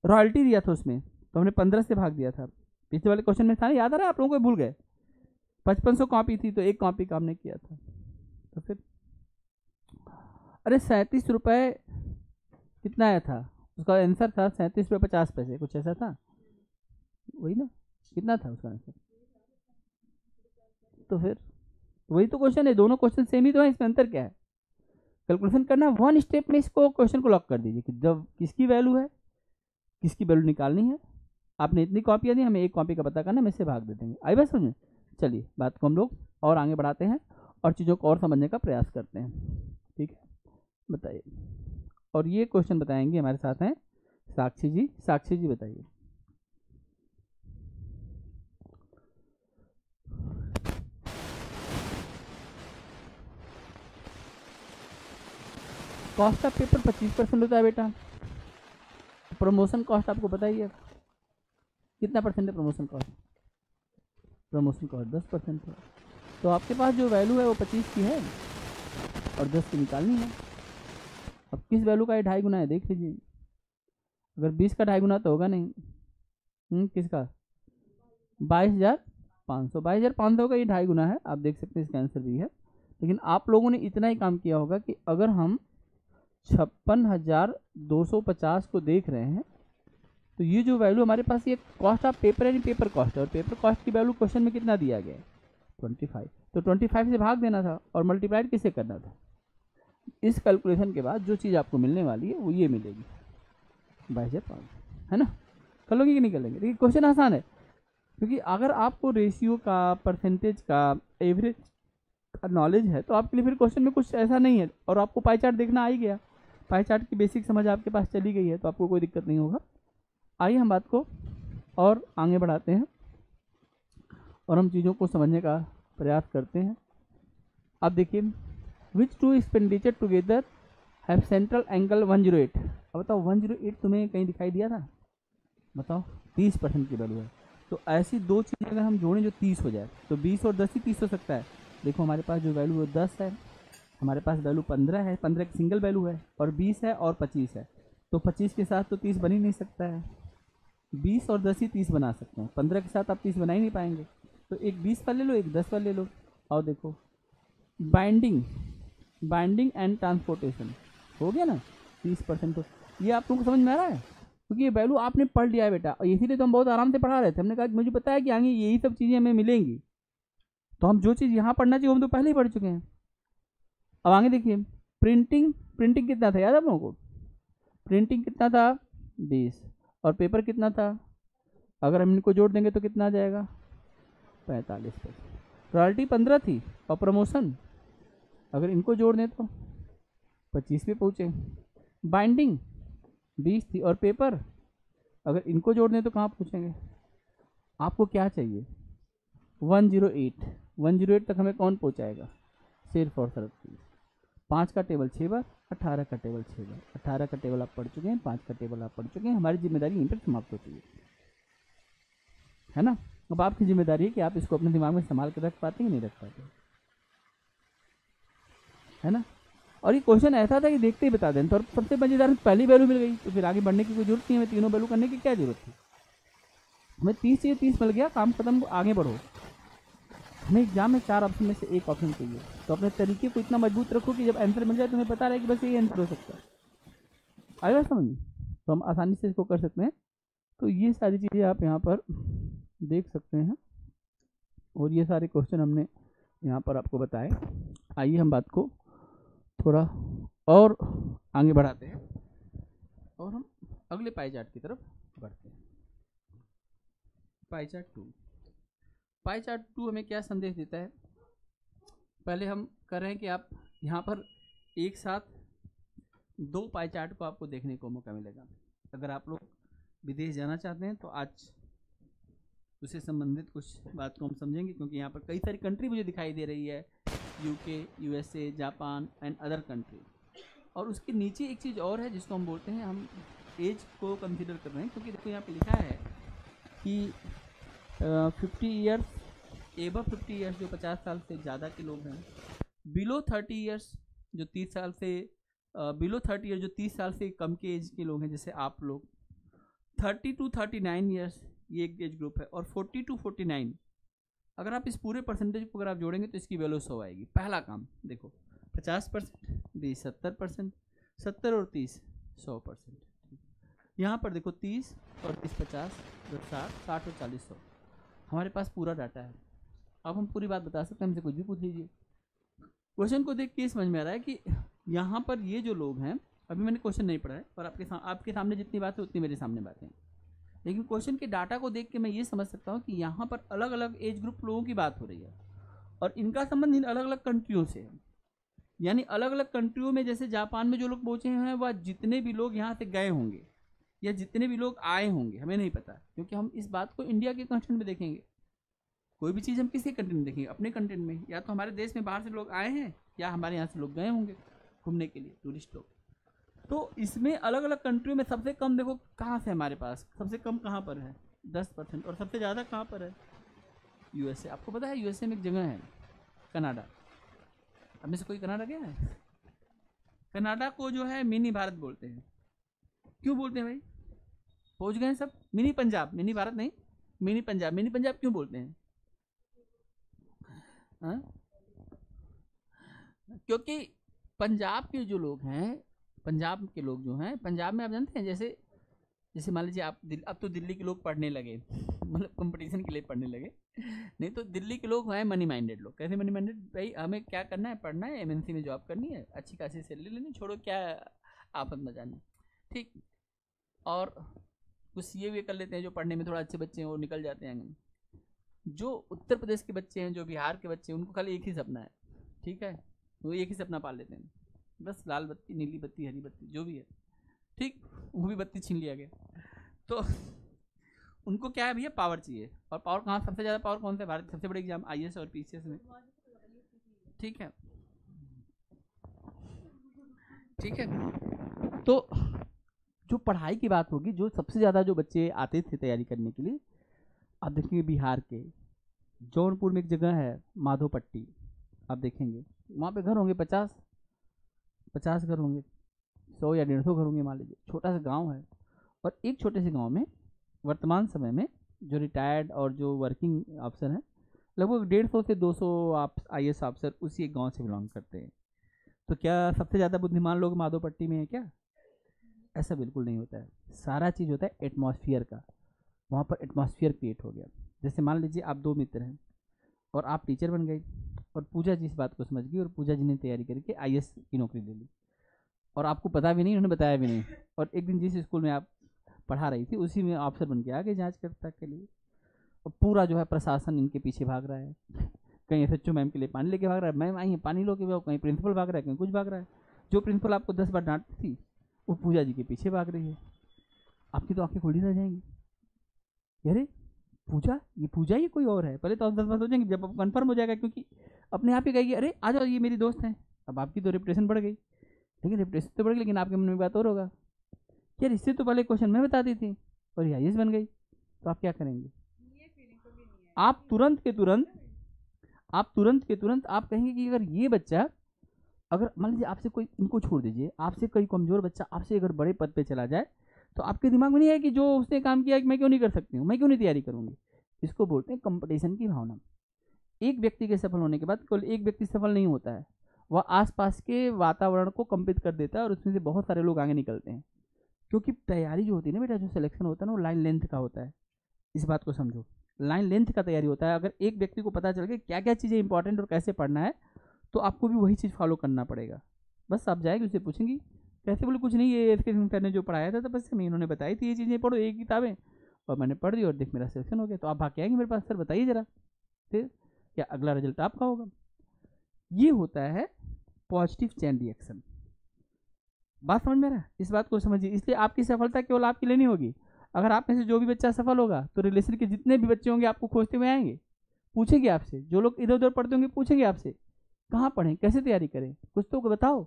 रॉयल्टी दिया था उसमें, तो हमने 15 से भाग दिया था। पिछले वाले क्वेश्चन में था, याद आ रहा है आप लोगों को, भूल गए? 5500 कॉपी थी तो एक कॉपी का हमने किया था, तो फिर अरे 37 रुपये कितना आया था, उसका आंसर था 37 रुपये 50 पैसे, कुछ ऐसा था, वही ना, कितना था उसका आंसर? तो फिर वही तो क्वेश्चन है, दोनों क्वेश्चन सेम ही तो है, इसमें अंतर क्या है? कैलकुलेशन करना वन स्टेप में, इसको क्वेश्चन को लॉक कर दीजिए कि जब किसकी वैल्यू है, किसकी वैल्यू निकालनी है, आपने इतनी कॉपियाँ दी, हमें एक कॉपी का पता करना, हम इससे भाग दे देंगे। आई बात समझ में? चलिए बात को हम लोग और आगे बढ़ाते हैं और चीज़ों को और समझने का प्रयास करते हैं। ठीक है, बताइए। और ये क्वेश्चन बताएंगे हमारे साथ हैं साक्षी जी। साक्षी जी बताइए। कॉस्ट ऑफ पेपर 25% होता है बेटा। प्रमोशन कॉस्ट आपको पता ही है, कितना परसेंट है प्रमोशन कॉस्ट? प्रमोशन कॉस्ट 10% है। तो आपके पास जो वैल्यू है वो 25 की है और 10 की निकालनी है। अब किस वैल्यू का ये 2.5 गुना है देख लीजिए, अगर 20 का 2.5 गुना तो होगा नहीं। किसका? 22,500। 22,500 का ये 2.5 गुना है, आप देख सकते हैं, इसका आंसर भी है। लेकिन आप लोगों ने इतना ही काम किया होगा कि अगर हम 56,250 को देख रहे हैं, तो ये जो वैल्यू हमारे पास, ये कॉस्ट ऑफ पेपर यानी पेपर कॉस्ट है, और पेपर कॉस्ट की वैल्यू क्वेश्चन में कितना दिया गया है? 25। तो 25 से भाग देना था और मल्टीप्लाइड किससे करना था? इस कैलकुलेशन के बाद जो चीज़ आपको मिलने वाली है वो ये मिलेगी, 22,500, है ना? कर लोगे कि नहीं कर लेंगे? देखिए क्वेश्चन आसान है, क्योंकि अगर आपको रेशियो का, परसेंटेज का, एवरेज का नॉलेज है तो आपके लिए फिर क्वेश्चन में कुछ ऐसा नहीं है, और आपको पाई चार्ट देखना आ ही गया, पाई चार्ट की बेसिक समझ आपके पास चली गई है, तो आपको कोई दिक्कत नहीं होगा। आइए हम बात को और आगे बढ़ाते हैं और हम चीज़ों को समझने का प्रयास करते हैं। आप देखिए, which two expenditure together have central angle 108। अब बताओ 108 तुम्हें कहीं दिखाई दिया था? बताओ, 30% की वैल्यू है, तो ऐसी दो चीज़ें अगर हम जोड़ें जो 30 हो जाए, तो 20 और 10 ही 30 हो सकता है। देखो हमारे पास जो वैल्यू है 10 है, हमारे पास वैल्यू 15 है, 15 की सिंगल वैल्यू है, और 20 है और 25 है, तो 25 के साथ तो 30 बन ही नहीं सकता है। 20 और 10 ही 30 बना सकते हैं, 15 के साथ आप 30 बना ही नहीं पाएंगे। तो एक 20 वाला ले लो, एक 10 वाला ले लो। और देखो बाइंडिंग एंड ट्रांसपोर्टेशन हो गया ना 30%। तो ये आप लोगों को समझ में आ रहा है, क्योंकि ये वैल्यू आपने पढ़ लिया है बेटा, और इसीलिए तो हम बहुत आराम से पढ़ा रहे थे। हमने कहा मुझे पता है कि आगे यही सब चीज़ें हमें मिलेंगी, तो हम जो चीज़ यहाँ पढ़ना चाहिए हम तो पहले ही पढ़ चुके हैं। अब आगे देखिए, प्रिंटिंग कितना था याद है आप लोगों को? प्रिंटिंग कितना था? 20। और पेपर कितना था? अगर हम इनको जोड़ देंगे तो कितना आ जाएगा? 45%। रॉयल्टी 15 थी, और प्रमोशन अगर इनको जोड़ दें तो 25 पे पहुँचे। बाइंडिंग 20 थी, और पेपर अगर इनको जोड़ दें तो कहाँ पहुँचेंगे? आपको क्या चाहिए? 108 तक हमें कौन पहुँचाएगा? सिर्फ और सिर्फ 5 का टेबल 6 बार, 18 का टेबल 6 बार। 18 का टेबल आप पढ़ चुके हैं, 5 का टेबल आप पढ़ चुके हैं, हमारी जिम्मेदारी यहीं पर समाप्त होती है ना? अब आपकी जिम्मेदारी है कि आप इसको अपने दिमाग में संभाल कर रख पाते हैं कि नहीं रख पाते, है ना? और ये क्वेश्चन ऐसा था कि देखते ही बता दें, तो सबसे मजेदार पहली वैल्यू मिल गई, तो फिर आगे बढ़ने की कोई जरूरत नहीं है, हमें तीनों वैल्यू करने की क्या जरूरत थी? हमें 30 चाहिए, 30 मिल गया, काम खत्म, आगे बढ़ो। हमें एग्जाम में 4 ऑप्शन में से एक ऑप्शन चाहिए, तो अपने तरीके को इतना मजबूत रखो कि जब आंसर मिल जाए तुम्हें पता रहे कि बस यही आंसर हो सकता है। आएगा समझ? तो हम आसानी से इसको कर सकते हैं। तो ये सारी चीज़ें आप यहाँ पर देख सकते हैं, और ये सारे क्वेश्चन हमने यहाँ पर आपको बताए। आइए हम बात को थोड़ा और आगे बढ़ाते हैं और हम अगले पाई चार्ट की तरफ बढ़ते हैं। Pie chart 2। पाई चार्ट 2 हमें क्या संदेश देता है? पहले हम कर रहे हैं कि आप यहाँ पर एक साथ दो पाई चार्ट को आपको देखने को मौका मिलेगा। अगर आप लोग विदेश जाना चाहते हैं तो आज उससे संबंधित कुछ बात को हम समझेंगे, क्योंकि यहाँ पर कई सारी कंट्री मुझे दिखाई दे रही है, UK, USA, Japan and other country. और उसके नीचे एक चीज़ और है जिसको हम बोलते हैं, हम एज को कंसिडर कर रहे हैं, क्योंकि देखो यहाँ पे लिखा है कि 50 ईयर्स, एबव 50 ईयर्स जो 50 साल से ज़्यादा के लोग हैं, बिलो 30 ईयर्स जो 30 साल से बिलो 30 ईयर्स जो 30 साल से कम के एज के लोग हैं, जैसे आप लोग, 30 to 39 ईयर्स ये एक एज ग्रुप है, और 40 to 49। अगर आप इस पूरे परसेंटेज को अगर आप जोड़ेंगे तो इसकी वैल्यू 100 आएगी। पहला काम देखो, 50%, 20 70%, 70 और 30 100%। यहाँ पर देखो 30 और 30 50, 60, 60 और 40 100। हमारे पास पूरा डाटा है। अब हम पूरी बात बता सकते हैं, हमसे कुछ भी पूछ लीजिए। क्वेश्चन को देख के समझ में आ रहा है कि यहाँ पर ये जो लोग हैं, अभी मैंने क्वेश्चन नहीं पढ़ा है और आपके सामने जितनी बात है उतनी मेरे सामने बातें हैं, लेकिन क्वेश्चन के डाटा को देख के मैं ये समझ सकता हूँ कि यहाँ पर अलग अलग एज ग्रुप लोगों की बात हो रही है और इनका संबंध इन अलग अलग कंट्रियों से है। यानी अलग अलग कंट्रियों में, जैसे जापान में जो लोग पहुँचे हैं वह जितने भी लोग यहाँ से गए होंगे या जितने भी लोग आए होंगे हमें नहीं पता, क्योंकि हम इस बात को इंडिया के कंटेंट में देखेंगे। कोई भी चीज़ हम किसी कंटेंट में देखेंगे, अपने कंटेंट में, या तो हमारे देश में बाहर से लोग आए हैं या हमारे यहाँ से लोग गए होंगे घूमने के लिए, टूरिस्ट लोग। तो इसमें अलग अलग कंट्रियों में सबसे कम देखो कहाँ से हमारे पास, सबसे कम कहाँ पर है 10%, और सबसे ज़्यादा कहाँ पर है यूएसए। आपको पता है यूएसए में एक जगह है कनाडा। अब में से कोई कनाडा गया है? कनाडा को जो है मिनी भारत बोलते हैं। क्यों बोलते हैं भाई? पहुँच गए सब? मिनी पंजाब, मिनी भारत नहीं, मिनी पंजाब। मिनी पंजाब क्यों बोलते हैं? हाँ, क्योंकि पंजाब के जो लोग हैं, पंजाब के लोग जो हैं, पंजाब में आप जानते हैं, जैसे जैसे मान लीजिए आप अब तो दिल्ली के लोग पढ़ने लगे, मतलब कंपटीशन के लिए पढ़ने लगे, नहीं तो दिल्ली के लोग हैं मनी माइंडेड लोग। कैसे मनी माइंडेड? भाई हमें क्या करना है, पढ़ना है, एमएनसी में जॉब करनी है, अच्छी खासी सैलरी लेनी, छोड़ो क्या आफत मचानी, ठीक। और कुछ ये कर लेते हैं, जो पढ़ने में थोड़ा अच्छे बच्चे हैं वो निकल जाते हैं। जो उत्तर प्रदेश के बच्चे हैं, जो बिहार के बच्चे हैं, उनको खाली एक ही सपना है, ठीक है, वो एक ही सपना पाल लेते हैं, बस लाल बत्ती, नीली बत्ती, हरी बत्ती, जो भी है, ठीक, वो भी बत्ती छीन लिया गया। तो उनको क्या है भैया, पावर चाहिए। और पावर कहाँ, सबसे ज़्यादा पावर कौन सा है? भारत सबसे बड़े एग्जाम आईएएस और पीसीएस में, ठीक है, ठीक है। तो जो पढ़ाई की बात होगी, जो सबसे ज़्यादा जो बच्चे आते थे तैयारी करने के लिए, आप देखेंगे बिहार के जौनपुर में एक जगह है माधोपट्टी, आप देखेंगे वहाँ पे घर होंगे 50 घर होंगे, 100 या 150 घर होंगे, मान लीजिए, छोटा सा गांव है। और एक छोटे से गांव में वर्तमान समय में जो रिटायर्ड और जो वर्किंग अफसर हैं, लगभग 150 से 200 आईएएस अफसर उसी एक गांव से बिलोंग करते हैं। तो क्या सबसे ज़्यादा बुद्धिमान लोग माधोपट्टी में है क्या? ऐसा बिल्कुल नहीं होता है। सारा चीज़ होता है एटमॉस्फेयर का। वहाँ पर एटमॉस्फेयर क्रिएट हो गया। जैसे मान लीजिए आप दो मित्र हैं और आप टीचर बन गए, और पूजा जी इस बात को समझ गई और पूजा जी ने तैयारी करके आईएएस की नौकरी ले ली, और आपको पता भी नहीं, उन्होंने बताया भी नहीं। और एक दिन जिस स्कूल में आप पढ़ा रही थी उसी में अफसर बन के आ गए जाँचकर्ता के लिए, और पूरा जो है प्रशासन इनके पीछे भाग रहा है। कहीं एसएचओ मैम के लिए पानी लेके भाग रहा है, मैम आई है पानी लो के, वो कहीं प्रिंसिपल भाग रहा है, कहीं कुछ भाग रहा है। जो प्रिंसिपल आपको 10 बार डांटती थी वो पूजा जी के पीछे भाग रही है। आपकी तो आंखें खुली रह जाएंगी, अरे पूजा, ये पूजा ही कोई और है। पहले तो आप 10 बार सोचेंगे, जब आप कन्फर्म हो जाएगा, क्योंकि अपने आप ही कहेगी अरे आ जाओ ये मेरी दोस्त हैं। अब आपकी तो रेपुटेशन बढ़ गई, लेकिन रेपुटेशन तो बढ़ गई, लेकिन आपके मन में बात और होगा, यार इससे तो पहले क्वेश्चन मैं बताती थी और ये आईएएस बन गई। तो आप क्या करेंगे? आप तुरंत के तुरंत आप कहेंगे कि अगर ये बच्चा, अगर मान लीजिए आपसे कोई, इनको छोड़ दीजिए, आपसे कोई कमजोर बच्चा आपसे अगर बड़े पद पे चला जाए, तो आपके दिमाग में नहीं है कि जो उसने काम किया कि मैं क्यों नहीं कर सकती हूँ, मैं क्यों नहीं तैयारी करूँगी। इसको बोलते हैं कंपटीशन की भावना। एक व्यक्ति के सफल होने के बाद केवल एक व्यक्ति सफल नहीं होता है, वह आसपास के वातावरण को कंपित कर देता है और उसमें से बहुत सारे लोग आगे निकलते हैं। क्योंकि तैयारी जो होती है ना बेटा, जो सिलेक्शन होता है ना, वो लाइन लेंथ का होता है। इस बात को समझो, लाइन लेंथ का तैयारी होता है। अगर एक व्यक्ति को पता चल गया क्या क्या चीज़ें इंपॉर्टेंट और कैसे पढ़ना है, तो आपको भी वही चीज़ फॉलो करना पड़ेगा। बस आप जाएंगे, उससे पूछेंगी कैसे, बोले कुछ नहीं, ये इसके सर ने जो पढ़ाया था तो बस मैं, इन्होंने बताई थी ये चीज़ें पढ़ो, एक किताबें, और मैंने पढ़ दी और देख मेरा सिलेक्शन हो गया। तो आप भाग के आएंगे मेरे पास, सर बताइए ज़रा, फिर क्या अगला रिजल्ट आपका होगा। ये होता है पॉजिटिव चेन रिएक्शन। बात समझ में आ रहा है? इस बात को समझिए। इसलिए आपकी सफलता केवल आपके लिए नहीं होगी। अगर आप में से जो भी बच्चा सफल होगा तो रिलेशन के जितने भी बच्चे होंगे आपको खोजते हुए आएंगे, पूछेंगे आपसे। जो लोग इधर उधर पढ़ते होंगे पूछेंगे आपसे कहाँ पढ़ें, कैसे तैयारी करें, कुछ तो बताओ।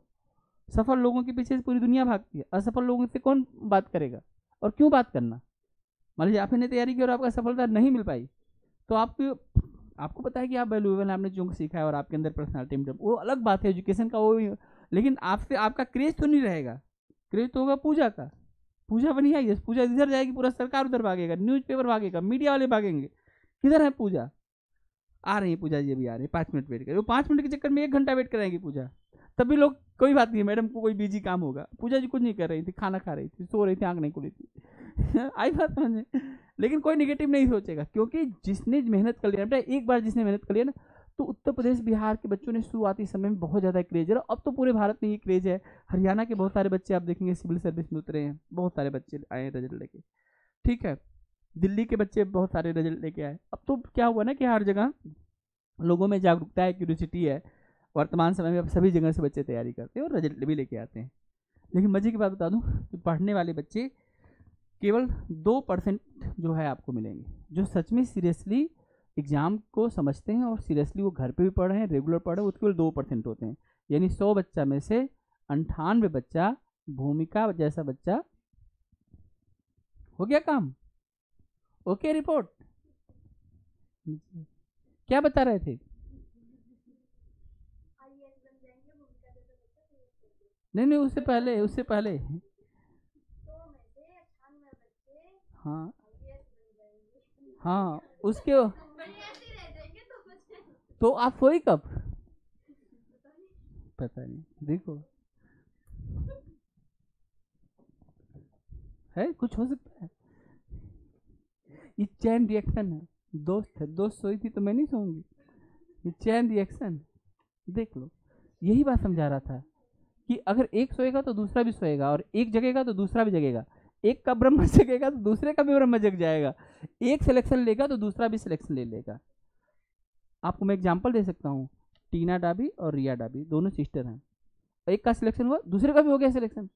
सफल लोगों के पीछे पूरी दुनिया भागती है, असफल लोगों से कौन बात करेगा और क्यों बात करना। मान लीजिए आपने तैयारी की और आपका सफलता नहीं मिल पाई, तो आपको पता है कि आप वैल्यूएबल, आपने जो सीखा है और आपके अंदर पर्सनालिटी, वो अलग बात है एजुकेशन का वो। लेकिन आपसे आपका क्रेज तो नहीं रहेगा, क्रेज तो होगा पूजा का। पूजा बनी आई है, पूजा इधर जाएगी, पूरा सरकार उधर भागेगा, न्यूज़पेपर भागेगा, मीडिया वाले भागेंगे, किधर है पूजा? आ रही है पूजा जी, अभी आ रही है, 5 मिनट वेट करें। वो 5 मिनट के चक्कर में 1 घंटा वेट कराएंगी पूजा। तभी लोग कोई बात नहीं, मैडम को कोई बिजी काम होगा। पूजा जी कुछ नहीं कर रही थी, खाना खा रही थी, सो रही थी, आंख नहीं खुली थी। आई बात समझ। लेकिन कोई निगेटिव नहीं सोचेगा, क्योंकि जिसने मेहनत कर लिया बेटा, एक बार जिसने मेहनत कर लिया ना, तो उत्तर प्रदेश बिहार के बच्चों ने शुरुआती समय में बहुत ज़्यादा क्रेज है। अब तो पूरे भारत में ये क्रेज है। हरियाणा के बहुत सारे बच्चे आप देखेंगे सिविल सर्विस में उतरे हैं, बहुत सारे बच्चे आए हैं रिजल्ट लेके, ठीक है। दिल्ली के बच्चे बहुत सारे रिजल्ट लेके आए। अब तो क्या हुआ ना कि हर जगह लोगों में जागरूकता है, क्यूरियोसिटी है। वर्तमान समय में अब सभी जगह से बच्चे तैयारी करते हैं और रिजल्ट भी लेके आते हैं। लेकिन मजे की बात बता दूं कि पढ़ने वाले बच्चे केवल 2% जो है आपको मिलेंगे, जो सच में सीरियसली एग्जाम को समझते हैं और सीरियसली वो घर पे भी पढ़ रहे हैं, रेगुलर पढ़ रहे हैं, वो केवल 2% होते हैं। यानी 100 बच्चा में से 98 बच्चा भूमिका जैसा बच्चा। हो गया काम? Okay report. क्या बता रहे थे? नहीं, उससे पहले हाँ हाँ, उसके तो आप सोई कब? पता नहीं, देखो है, कुछ हो सकता है। ये चैन रिएक्शन है। दोस्त सोई थी तो मैं नहीं सोऊंगी। ये चैन रिएक्शन, देख लो। यही बात समझा रहा था कि अगर एक सोएगा तो दूसरा भी सोएगा, और एक जगेगा तो दूसरा भी जगेगा। एक का ब्रह्म जगेगा तो दूसरे का भी ब्रह्म जग जाएगा। एक सिलेक्शन लेगा तो दूसरा भी सिलेक्शन ले लेगा। आपको मैं एग्जांपल दे सकता हूँ। टीना डाबी और रिया डाबी दोनों सिस्टर हैं। एक का सिलेक्शन हुआ, दूसरे का भी हो गया सिलेक्शन।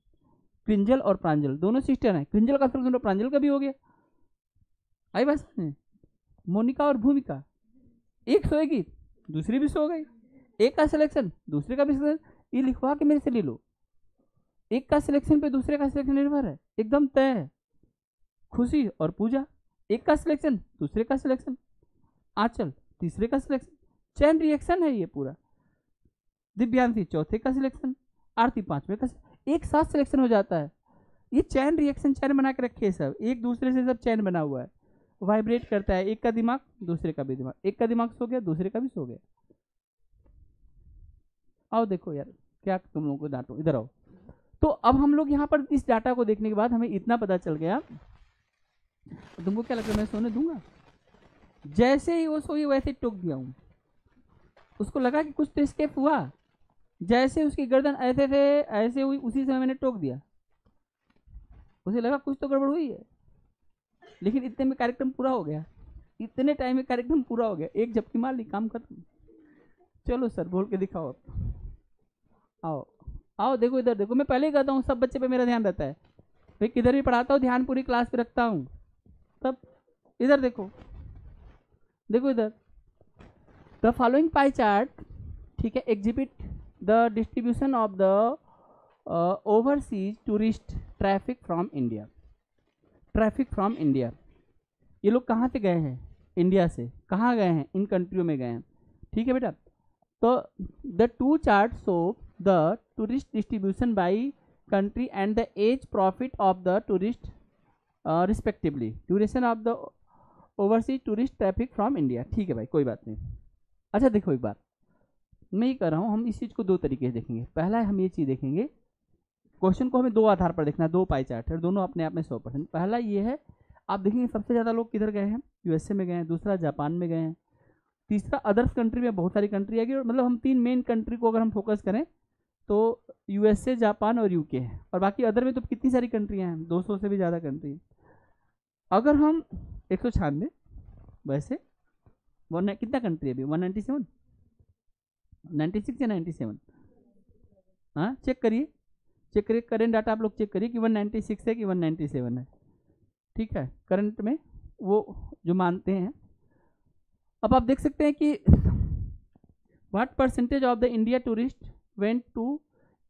क्रिंजल और प्रांजल दोनों सिस्टर हैं, क्रिंजल का सिलेक्शन और प्रांजल का भी हो गया। आई बात समझ? मोनिका और भूमिका, एक सोएगी दूसरी भी सो गई। एक का सिलेक्शन दूसरे का भी सिलेक्शन। ये लिखवा के मेरे से ले लो। एक का सिलेक्शन पे दूसरे का सिलेक्शन निर्भर है, एकदम तय है। खुशी और पूजा, एक का सिलेक्शन दूसरे का सिलेक्शन। आंचल तीसरे का सिलेक्शन। चैन रिएक्शन है ये पूरा। दिव्यांशी चौथे का सिलेक्शन, आरती 5वें का। एक साथ सिलेक्शन हो जाता है। ये चैन रिएक्शन, चैन बना के रखे सब, एक दूसरे से सब चैन बना हुआ है, वाइब्रेट करता है। एक का दिमाग दूसरे का भी दिमाग, एक का दिमाग सो गया दूसरे का भी सो गया। आओ देखो यार, क्या तुम लोगों को डांटो, इधर आओ। तो अब हम लोग यहाँ पर इस डाटा को देखने के बाद हमें इतना पता चल गया। तुमको क्या लगता है मैं सोने दूंगा? जैसे ही वो सोई वैसे ही टोक दिया हूँ। उसको लगा कि कुछ तो स्केप हुआ, जैसे उसकी गर्दन ऐसे थे ऐसे हुई, उसी समय मैंने टोक दिया। उसे लगा कुछ तो गड़बड़ हुई है, लेकिन इतने में कार्यक्रम पूरा हो गया। इतने टाइम में कार्यक्रम पूरा हो गया, एक झपकी मार ली, काम खत्म। चलो सर बोल के दिखाओ अब। आओ आओ, देखो इधर देखो। मैं पहले ही कहता हूँ सब बच्चे पे मेरा ध्यान रहता है, मैं किधर भी पढ़ाता हूँ ध्यान पूरी क्लास पे रखता हूँ। तब इधर देखो, देखो इधर। द फॉलोइंग पाई चार्ट, ठीक है, exhibit the distribution of the overseas tourist traffic from India. Traffic from India, ये लोग कहाँ से गए हैं? इंडिया से। कहाँ गए हैं? इन कंट्रियों में गए हैं, ठीक है बेटा। तो the two chart show the tourist distribution by country and the age profit of the tourist respectively, duration of the overseas tourist traffic from India. ठीक है भाई, कोई बात नहीं। अच्छा देखो, एक बात मैं ये कर रहा हूँ, हम इस चीज़ को दो तरीके से देखेंगे। पहला हम ये चीज़ देखेंगे, क्वेश्चन को हमें दो आधार पर देखना है, दो पाई चार्ट है, दोनों अपने आप में 100%। पहला ये है, आप देखेंगे सबसे ज़्यादा लोग किधर गए हैं? यूएसए में गए हैं, दूसरा जापान में गए हैं, तीसरा अदर्स कंट्री में बहुत सारी कंट्री आएगी। और मतलब हम 3 मेन कंट्री को अगर हम फोकस करें तो यूएसए, जापान और यूके है, और बाकी अदर में तो कितनी सारी कंट्रियाँ हैं, 200 से भी ज़्यादा कंट्री। अगर हम 196 वैसे कितना कंट्री है अभी? 197, 96 या 97? हाँ चेक करिए, चेक करिए, करंट डाटा आप लोग चेक करिए कि 196 है कि 197 है, ठीक है, करंट में वो जो मानते हैं। अब आप देख सकते हैं कि what percentage of the India tourist went to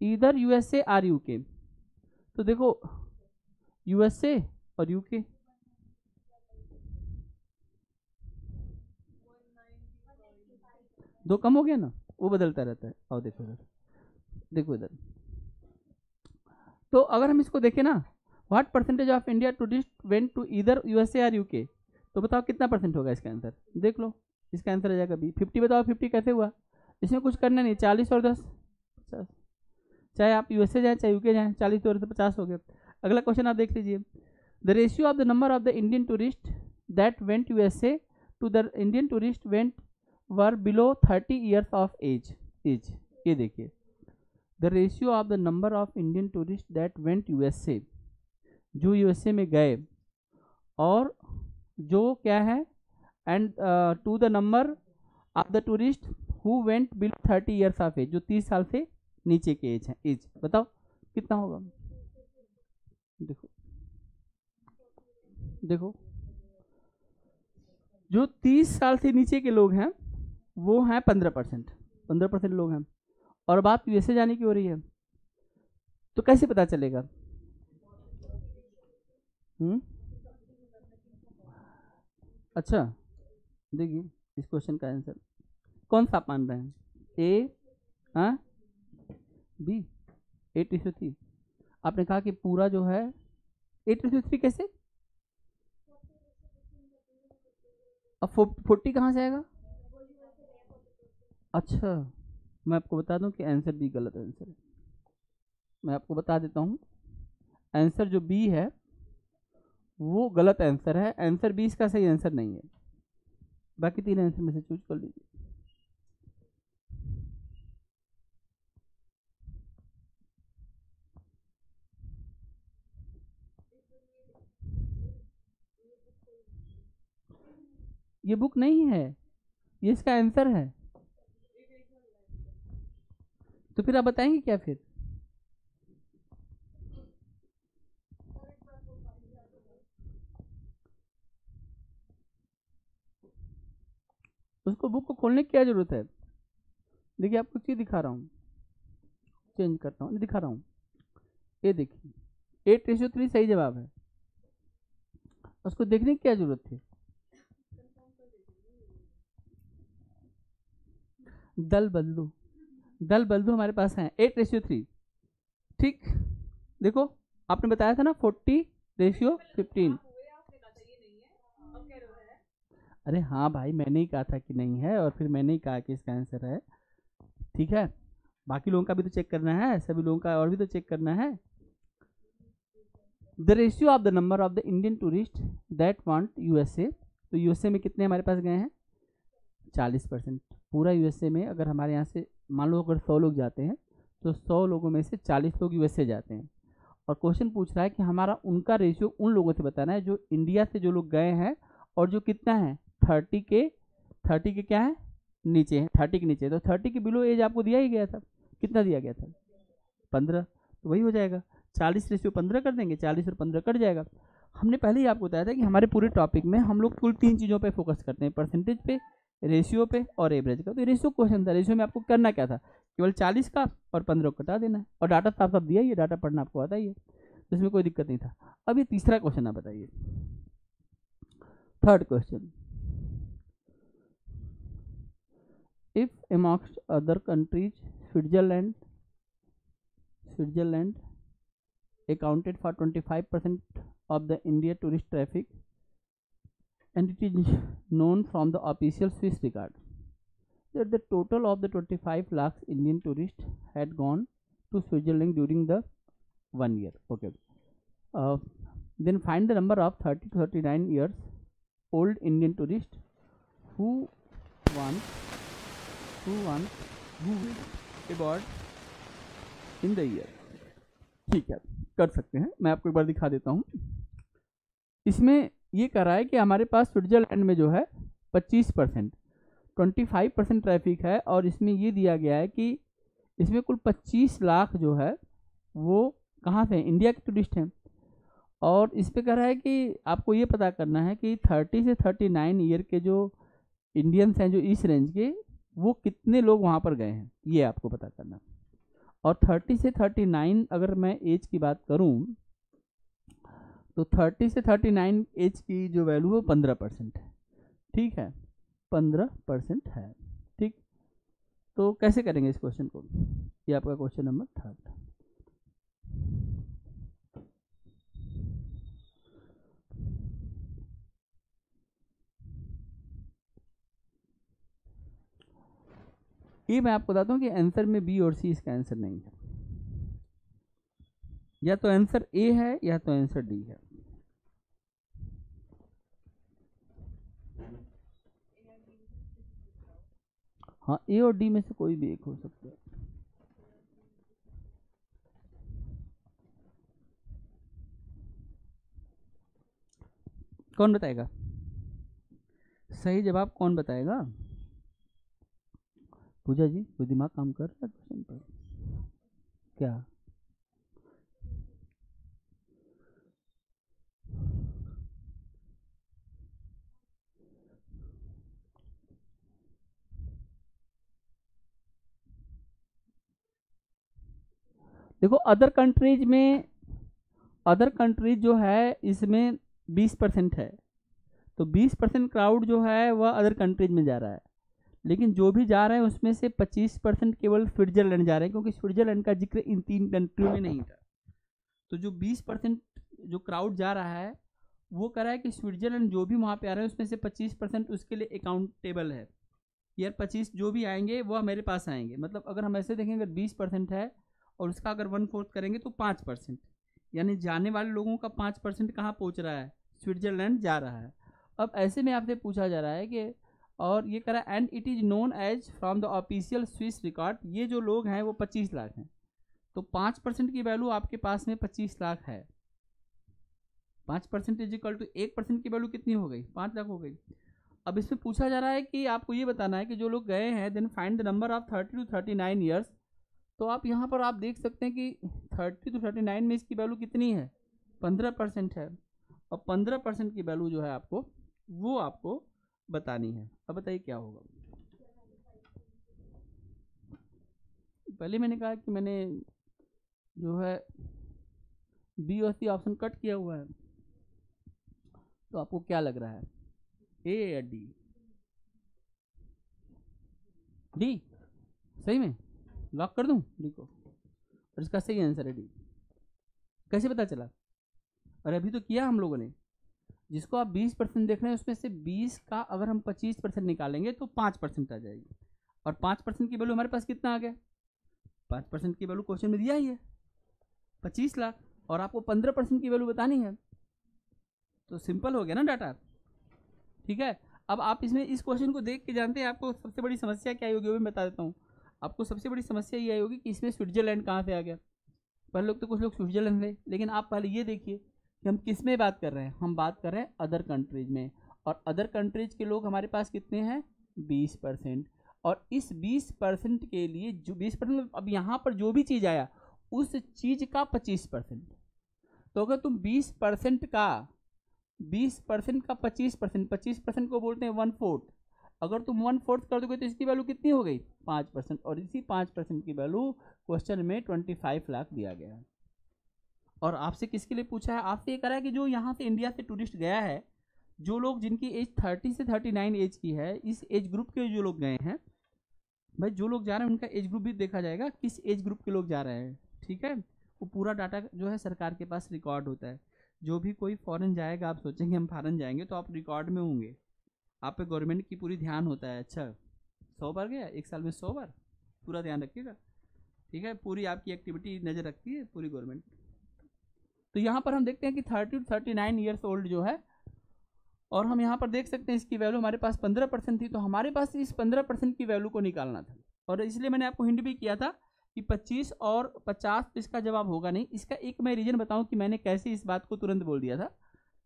either USA और यूके। तो देखो यूएसए और यूके, दो कम हो गया ना, वो बदलता रहता है। और देखो इधर, देखो इधर, तो अगर हम इसको देखें ना, what percentage of India tourist went to either USA और यूके, तो बताओ कितना परसेंट होगा इसका आंसर, देख लो, इसका आंसर आ जाएगा बी 50। बताओ 50 कैसे हुआ, इसमें कुछ करना नहीं, 40 और 10 50, चाहे आप यूएसए जाए चाहे यूके जाए, 40 और 50 हो गया। अगला क्वेश्चन आप देख लीजिए, the ratio of the number of the Indian tourist that went USA to the Indian tourist went were below 30 years of age. ये देखिए, the ratio of the number of Indian tourist that went USA, जो USA में गए, और जो क्या है, and to the number of the tourist who went below 30 years of age, जो 30 साल से नीचे के एज है, एज बताओ कितना होगा। देखो देखो, जो 30 साल से नीचे के लोग हैं वो हैं 15% लोग हैं, और बात यूएसए जाने की हो रही है, तो कैसे पता चलेगा? अच्छा देखिए, इस क्वेश्चन का आंसर कौन सा आप मान रहे हैं, ए हाँ बी 8:3। आपने कहा कि पूरा जो है 8:3 कैसे, अब 40 कहाँ से आएगा? अच्छा, मैं आपको बता दूं कि आंसर बी गलत आंसर है। मैं आपको बता देता हूं, आंसर जो बी है वो गलत आंसर है, आंसर बी इसका सही आंसर नहीं है। बाकी 3 आंसर में से चूज कर लीजिए। ये बुक नहीं है, ये इसका आंसर है। तो फिर आप बताएंगे क्या फिर? उसको बुक को खोलने की क्या जरूरत है? देखिए आपको चीज दिखा रहा हूँ, चेंज करता हूँ, दिखा रहा हूँ, ये देखिए 8:3 सही जवाब है। उसको देखने की क्या जरूरत थी? दल बदलू हमारे पास है 8:3, ठीक। देखो आपने बताया था ना 40:15। अरे हाँ भाई, मैंने ही कहा था कि नहीं है, और फिर मैंने ही कहा कि इसका आंसर है, ठीक है। बाकी लोगों का भी तो चेक करना है, सभी लोगों का और भी तो चेक करना है। The ratio of the number of the Indian tourist that want USA, तो यूएसए में कितने हमारे पास गए हैं? 40%। पूरा यूएसए में अगर हमारे यहाँ से मान लो अगर 100 लोग जाते हैं, तो 100 लोगों में से 40 लोग यूएसए जाते हैं, और क्वेश्चन पूछ रहा है कि हमारा उनका रेशियो उन लोगों से बताना है जो इंडिया से जो लोग गए हैं, और जो कितना है 30 के क्या है नीचे है, 30 के नीचे, तो 30 के बिलो एज आपको दिया ही गया था, कितना दिया गया था? 15, तो वही हो जाएगा 40:15 कर देंगे, 40 और 15 कट जाएगा। हमने पहले ही आपको बताया था कि हमारे पूरे टॉपिक में हम लोग कुल 3 चीज़ों पे फोकस करते हैं, परसेंटेज पे, रेशियो पे और एवरेज का। तो रेशियो क्वेश्चन था, रेशियो में आपको करना क्या था, केवल 40 का और 15 को कटा देना है, और डाटा साफ साफ दिया ही है, डाटा पढ़ना आपको आता ही है, तो इसमें कोई दिक्कत नहीं था। अब ये तीसरा क्वेश्चन आप बताइए, third question, if amongst other countries Switzerland accounted for 25% of the India tourist traffic, and it is known from the official Swiss record that the total of the 25 lakhs Indian tourists had gone to Switzerland during the 1 year. Okay. Then find the number of 30 to 39 years old Indian tourists who went abroad in the year. ठीक है, कर सकते हैं, मैं आपको एक बार दिखा देता हूँ। इसमें ये कह रहा है कि हमारे पास स्विट्जरलैंड में जो है 25%, 25% ट्रैफिक है, और इसमें ये दिया गया है कि इसमें कुल 25 लाख जो है वो कहाँ से हैं, इंडिया के टूरिस्ट हैं। और इस पे कह रहा है कि आपको ये पता करना है कि 30 से 39 ईयर के जो इंडियंस हैं जो इस रेंज के, वो कितने लोग वहाँ पर गए हैं, ये आपको पता करना। और 30 से 39 अगर मैं एज की बात करूँ तो 30 से 39 एज की जो वैल्यू है 15% है। ठीक है, 15% है। ठीक, तो कैसे करेंगे इस क्वेश्चन को, ये आपका क्वेश्चन नंबर 3। ये मैं आपको बताता हूँ कि आंसर में बी और सी इसका आंसर नहीं है, या तो आंसर ए है या तो आंसर डी है। हाँ, ए और डी में से कोई भी एक हो सकता है। कौन बताएगा सही जवाब, कौन बताएगा? पूजा जी, कोई दिमाग काम कर रहा है क्वेश्चन पर क्या? देखो अदर कंट्रीज जो है इसमें 20% है, तो 20% क्राउड जो है वह अदर कंट्रीज में जा रहा है। लेकिन जो भी जा रहे हैं उसमें से 25% केवल स्विट्जरलैंड जा रहे हैं, क्योंकि स्विट्जरलैंड का जिक्र इन 3 कंट्रियों में नहीं था। तो जो 20% जो क्राउड जा रहा है वो कह रहा है कि स्विट्जरलैंड जो भी वहाँ पे आ रहे हैं उसमें से 25% उसके लिए अकाउंटेबल है। यार 25 जो भी आएंगे वो मेरे पास आएंगे, मतलब अगर हम ऐसे देखेंगे अगर 20% है और उसका अगर 1/4 करेंगे तो 5%, यानी जाने वाले लोगों का 5% कहाँ पहुँच रहा है, स्विट्जरलैंड जा रहा है। अब ऐसे में आपसे पूछा जा रहा है कि, और ये कह रहा है and it is known as from the official Swiss record, ये जो लोग हैं वो 25 लाख हैं। तो 5% की वैल्यू आपके पास में 25 लाख है। 5% इज इक्वल टू 1% की वैल्यू कितनी हो गई, 5 लाख हो गई। अब इसमें पूछा जा रहा है कि आपको ये बताना है कि जो लोग गए हैं then find the number of 30 to 39 years. तो आप यहाँ पर आप देख सकते हैं कि 30 to 39 में इसकी वैल्यू कितनी है, 15% है। और 15% की वैल्यू जो है आपको वो आपको बतानी है। अब बताइए क्या होगा। पहले मैंने कहा कि मैंने जो है बी और सी ऑप्शन कट किया हुआ है, तो आपको क्या लग रहा है, ए या डी? डी सही में लॉक कर दूं डी को, और इसका सही आंसर है डी। कैसे पता चला? और अभी तो किया हम लोगों ने, जिसको आप 20% देख रहे हैं उसमें से 20 का अगर हम 25% निकालेंगे तो 5% आ जाएगी। और 5% की वैल्यू हमारे पास कितना आ गया, 5% की वैल्यू क्वेश्चन में दिया ही है 25 लाख, और आपको 15% की वैल्यू बतानी है। तो सिंपल हो गया ना डाटा। ठीक है, अब आप इसमें इस क्वेश्चन को देख के जानते हैं आपको सबसे बड़ी समस्या क्या आई होगी, वो मैं बता देता हूँ। आपको सबसे बड़ी समस्या ये आई होगी कि इसमें स्विट्जरलैंड कहाँ से आ गया। पहले लोग तो कुछ लोग स्विट्जरलैंड थे, लेकिन आप पहले ये देखिए कि हम किस में बात कर रहे हैं, हम बात कर रहे हैं अदर कंट्रीज में। और अदर कंट्रीज के लोग हमारे पास कितने हैं, 20%। और इस 20% के लिए जो 20%, अब यहाँ पर जो भी चीज़ आया उस चीज़ का 25%। तो अगर तुम 20% का 25% को बोलते हैं 1/4। अगर तुम 1/4 कर दोगे तो इसकी वैल्यू कितनी हो गई, 5%। और इसी 5% की वैल्यू क्वेश्चन में 25 लाख दिया गया है। और आपसे किसके लिए पूछा है, आपसे ये करा है कि जो यहाँ से इंडिया से टूरिस्ट गया है, जो लोग जिनकी एज 30 से 39 एज की है, इस एज ग्रुप के जो लोग गए हैं, भाई जो लोग जा रहे हैं उनका एज ग्रुप भी देखा जाएगा, किस एज ग्रुप के लोग जा रहे हैं। ठीक है, वो पूरा डाटा जो है सरकार के पास रिकॉर्ड होता है। जो भी कोई फॉरेन जाएगा, आप सोचेंगे हम फॉरेन जाएंगे तो आप रिकॉर्ड में होंगे, आप पे गवर्नमेंट की पूरी ध्यान होता है। अच्छा 100 बार गया, एक साल में 100 बार, पूरा ध्यान रखिएगा। ठीक है, पूरी आपकी एक्टिविटी नज़र रखती है पूरी गवर्नमेंट। तो यहाँ पर हम देखते हैं कि 30 to 39 ईयर्स ओल्ड जो है, और हम यहाँ पर देख सकते हैं इसकी वैल्यू हमारे पास 15% थी, तो हमारे पास इस 15% की वैल्यू को निकालना था। और इसलिए मैंने आपको हिंट भी किया था कि 25 और 50 इसका जवाब होगा नहीं। इसका एक मैं रीजन बताऊं कि मैंने कैसे इस बात को तुरंत बोल दिया था,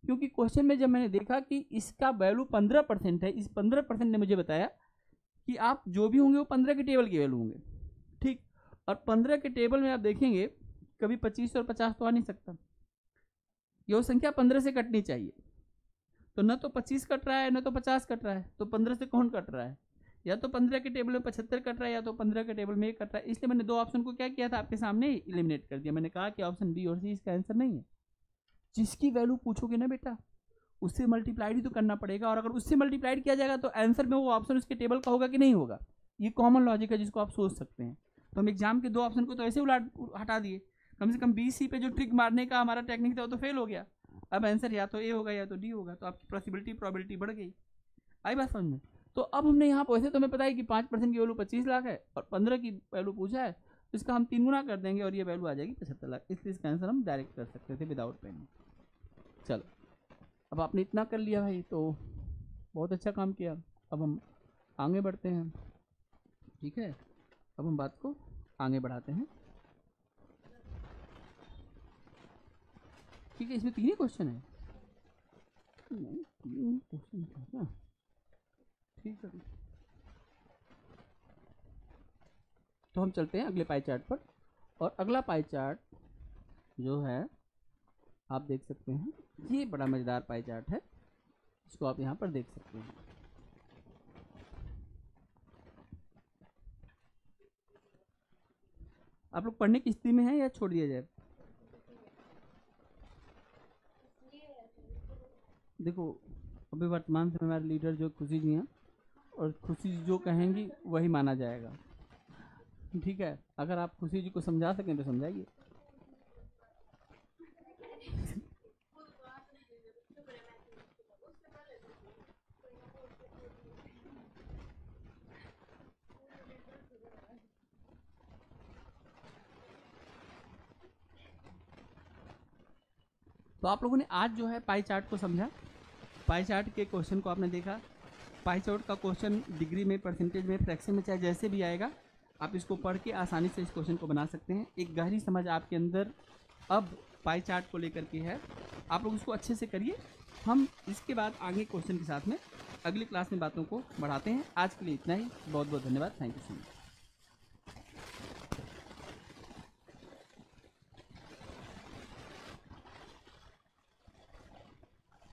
क्योंकि क्वेश्चन में जब मैंने देखा कि इसका वैल्यू 15% है, इस 15% ने मुझे बताया कि आप जो भी होंगे वो 15 के टेबल की वैल्यू होंगे। ठीक, और 15 के टेबल में आप देखेंगे कभी 25 और 50 तो आ नहीं सकता, ये संख्या 15 से कटनी चाहिए। तो न तो 25 कट रहा है न तो 50 कट रहा है, तो 15 से कौन कट रहा है? या तो 15 के टेबल में 75 कट रहा है या तो 15 के टेबल में 1 कट रहा है। इसलिए मैंने दो ऑप्शन को क्या किया था, आपके सामने इलिमिनेट कर दिया। मैंने कहा कि ऑप्शन बी और सी इसका आंसर नहीं है। जिसकी वैल्यू पूछोगे ना बेटा उससे मल्टीप्लाइड ही तो करना पड़ेगा, और अगर उससे मल्टीप्लाइड किया जाएगा तो आंसर में वो ऑप्शन उसके टेबल का होगा कि नहीं होगा। ये कॉमन लॉजिक है जिसको आप सोच सकते हैं। तो हम एग्जाम के दो ऑप्शन को तो ऐसे हटा दिए, कम से कम बी सी पे जो ट्रिक मारने का हमारा टेक्निक था वो तो फेल हो गया। अब आंसर या तो ए होगा या तो डी होगा, तो आपकी पॉसिबिलिटी प्रोबेबिलिटी बढ़ गई। आई बात समझ में? तो अब हमने यहाँ वैसे तो हमें पता है कि 5% की वैल्यू 25 लाख है और 15 की वैल्यू पूछा है, तो इसका हम 3 गुना कर देंगे और ये वैल्यू आ जाएगी 75 लाख। इसलिए इसका आंसर हम डायरेक्ट कर सकते थे विदाउट पेन। चलो अब आपने इतना कर लिया भाई, तो बहुत अच्छा काम किया। अब हम आगे बढ़ते हैं, ठीक है? अब हम बात को आगे बढ़ाते हैं, ठीक है? इसमें 3 ही क्वेश्चन है, नहीं 3 क्वेश्चन था क्या? ठीक है, तो हम चलते हैं अगले पाई चार्ट पर। और अगला पाई चार्ट जो है आप देख सकते हैं, ये बड़ा मज़ेदार पाई चार्ट है, इसको आप यहाँ पर देख सकते हैं। आप लोग पढ़ने की स्थिति में हैं या छोड़ दिया जाए? देखो अभी वर्तमान समय हमारे लीडर जो खुशी जी हैं, और खुशी जी जो कहेंगी वही माना जाएगा, ठीक है? अगर आप खुशी जी को समझा सकें तो समझाइए। तो आप लोगों ने आज जो है पाई चार्ट को समझा, पाई चार्ट के क्वेश्चन को आपने देखा। पाई चार्ट का क्वेश्चन डिग्री में, परसेंटेज में, फ्रैक्शन में, चाहे जैसे भी आएगा, आप इसको पढ़ के आसानी से इस क्वेश्चन को बना सकते हैं। एक गहरी समझ आपके अंदर अब पाई चार्ट को लेकर के है, आप लोग इसको अच्छे से करिए। हम इसके बाद आगे क्वेश्चन के साथ में अगली क्लास में बातों को बढ़ाते हैं। आज के लिए इतना ही, बहुत बहुत धन्यवाद, थैंक यू सो मच।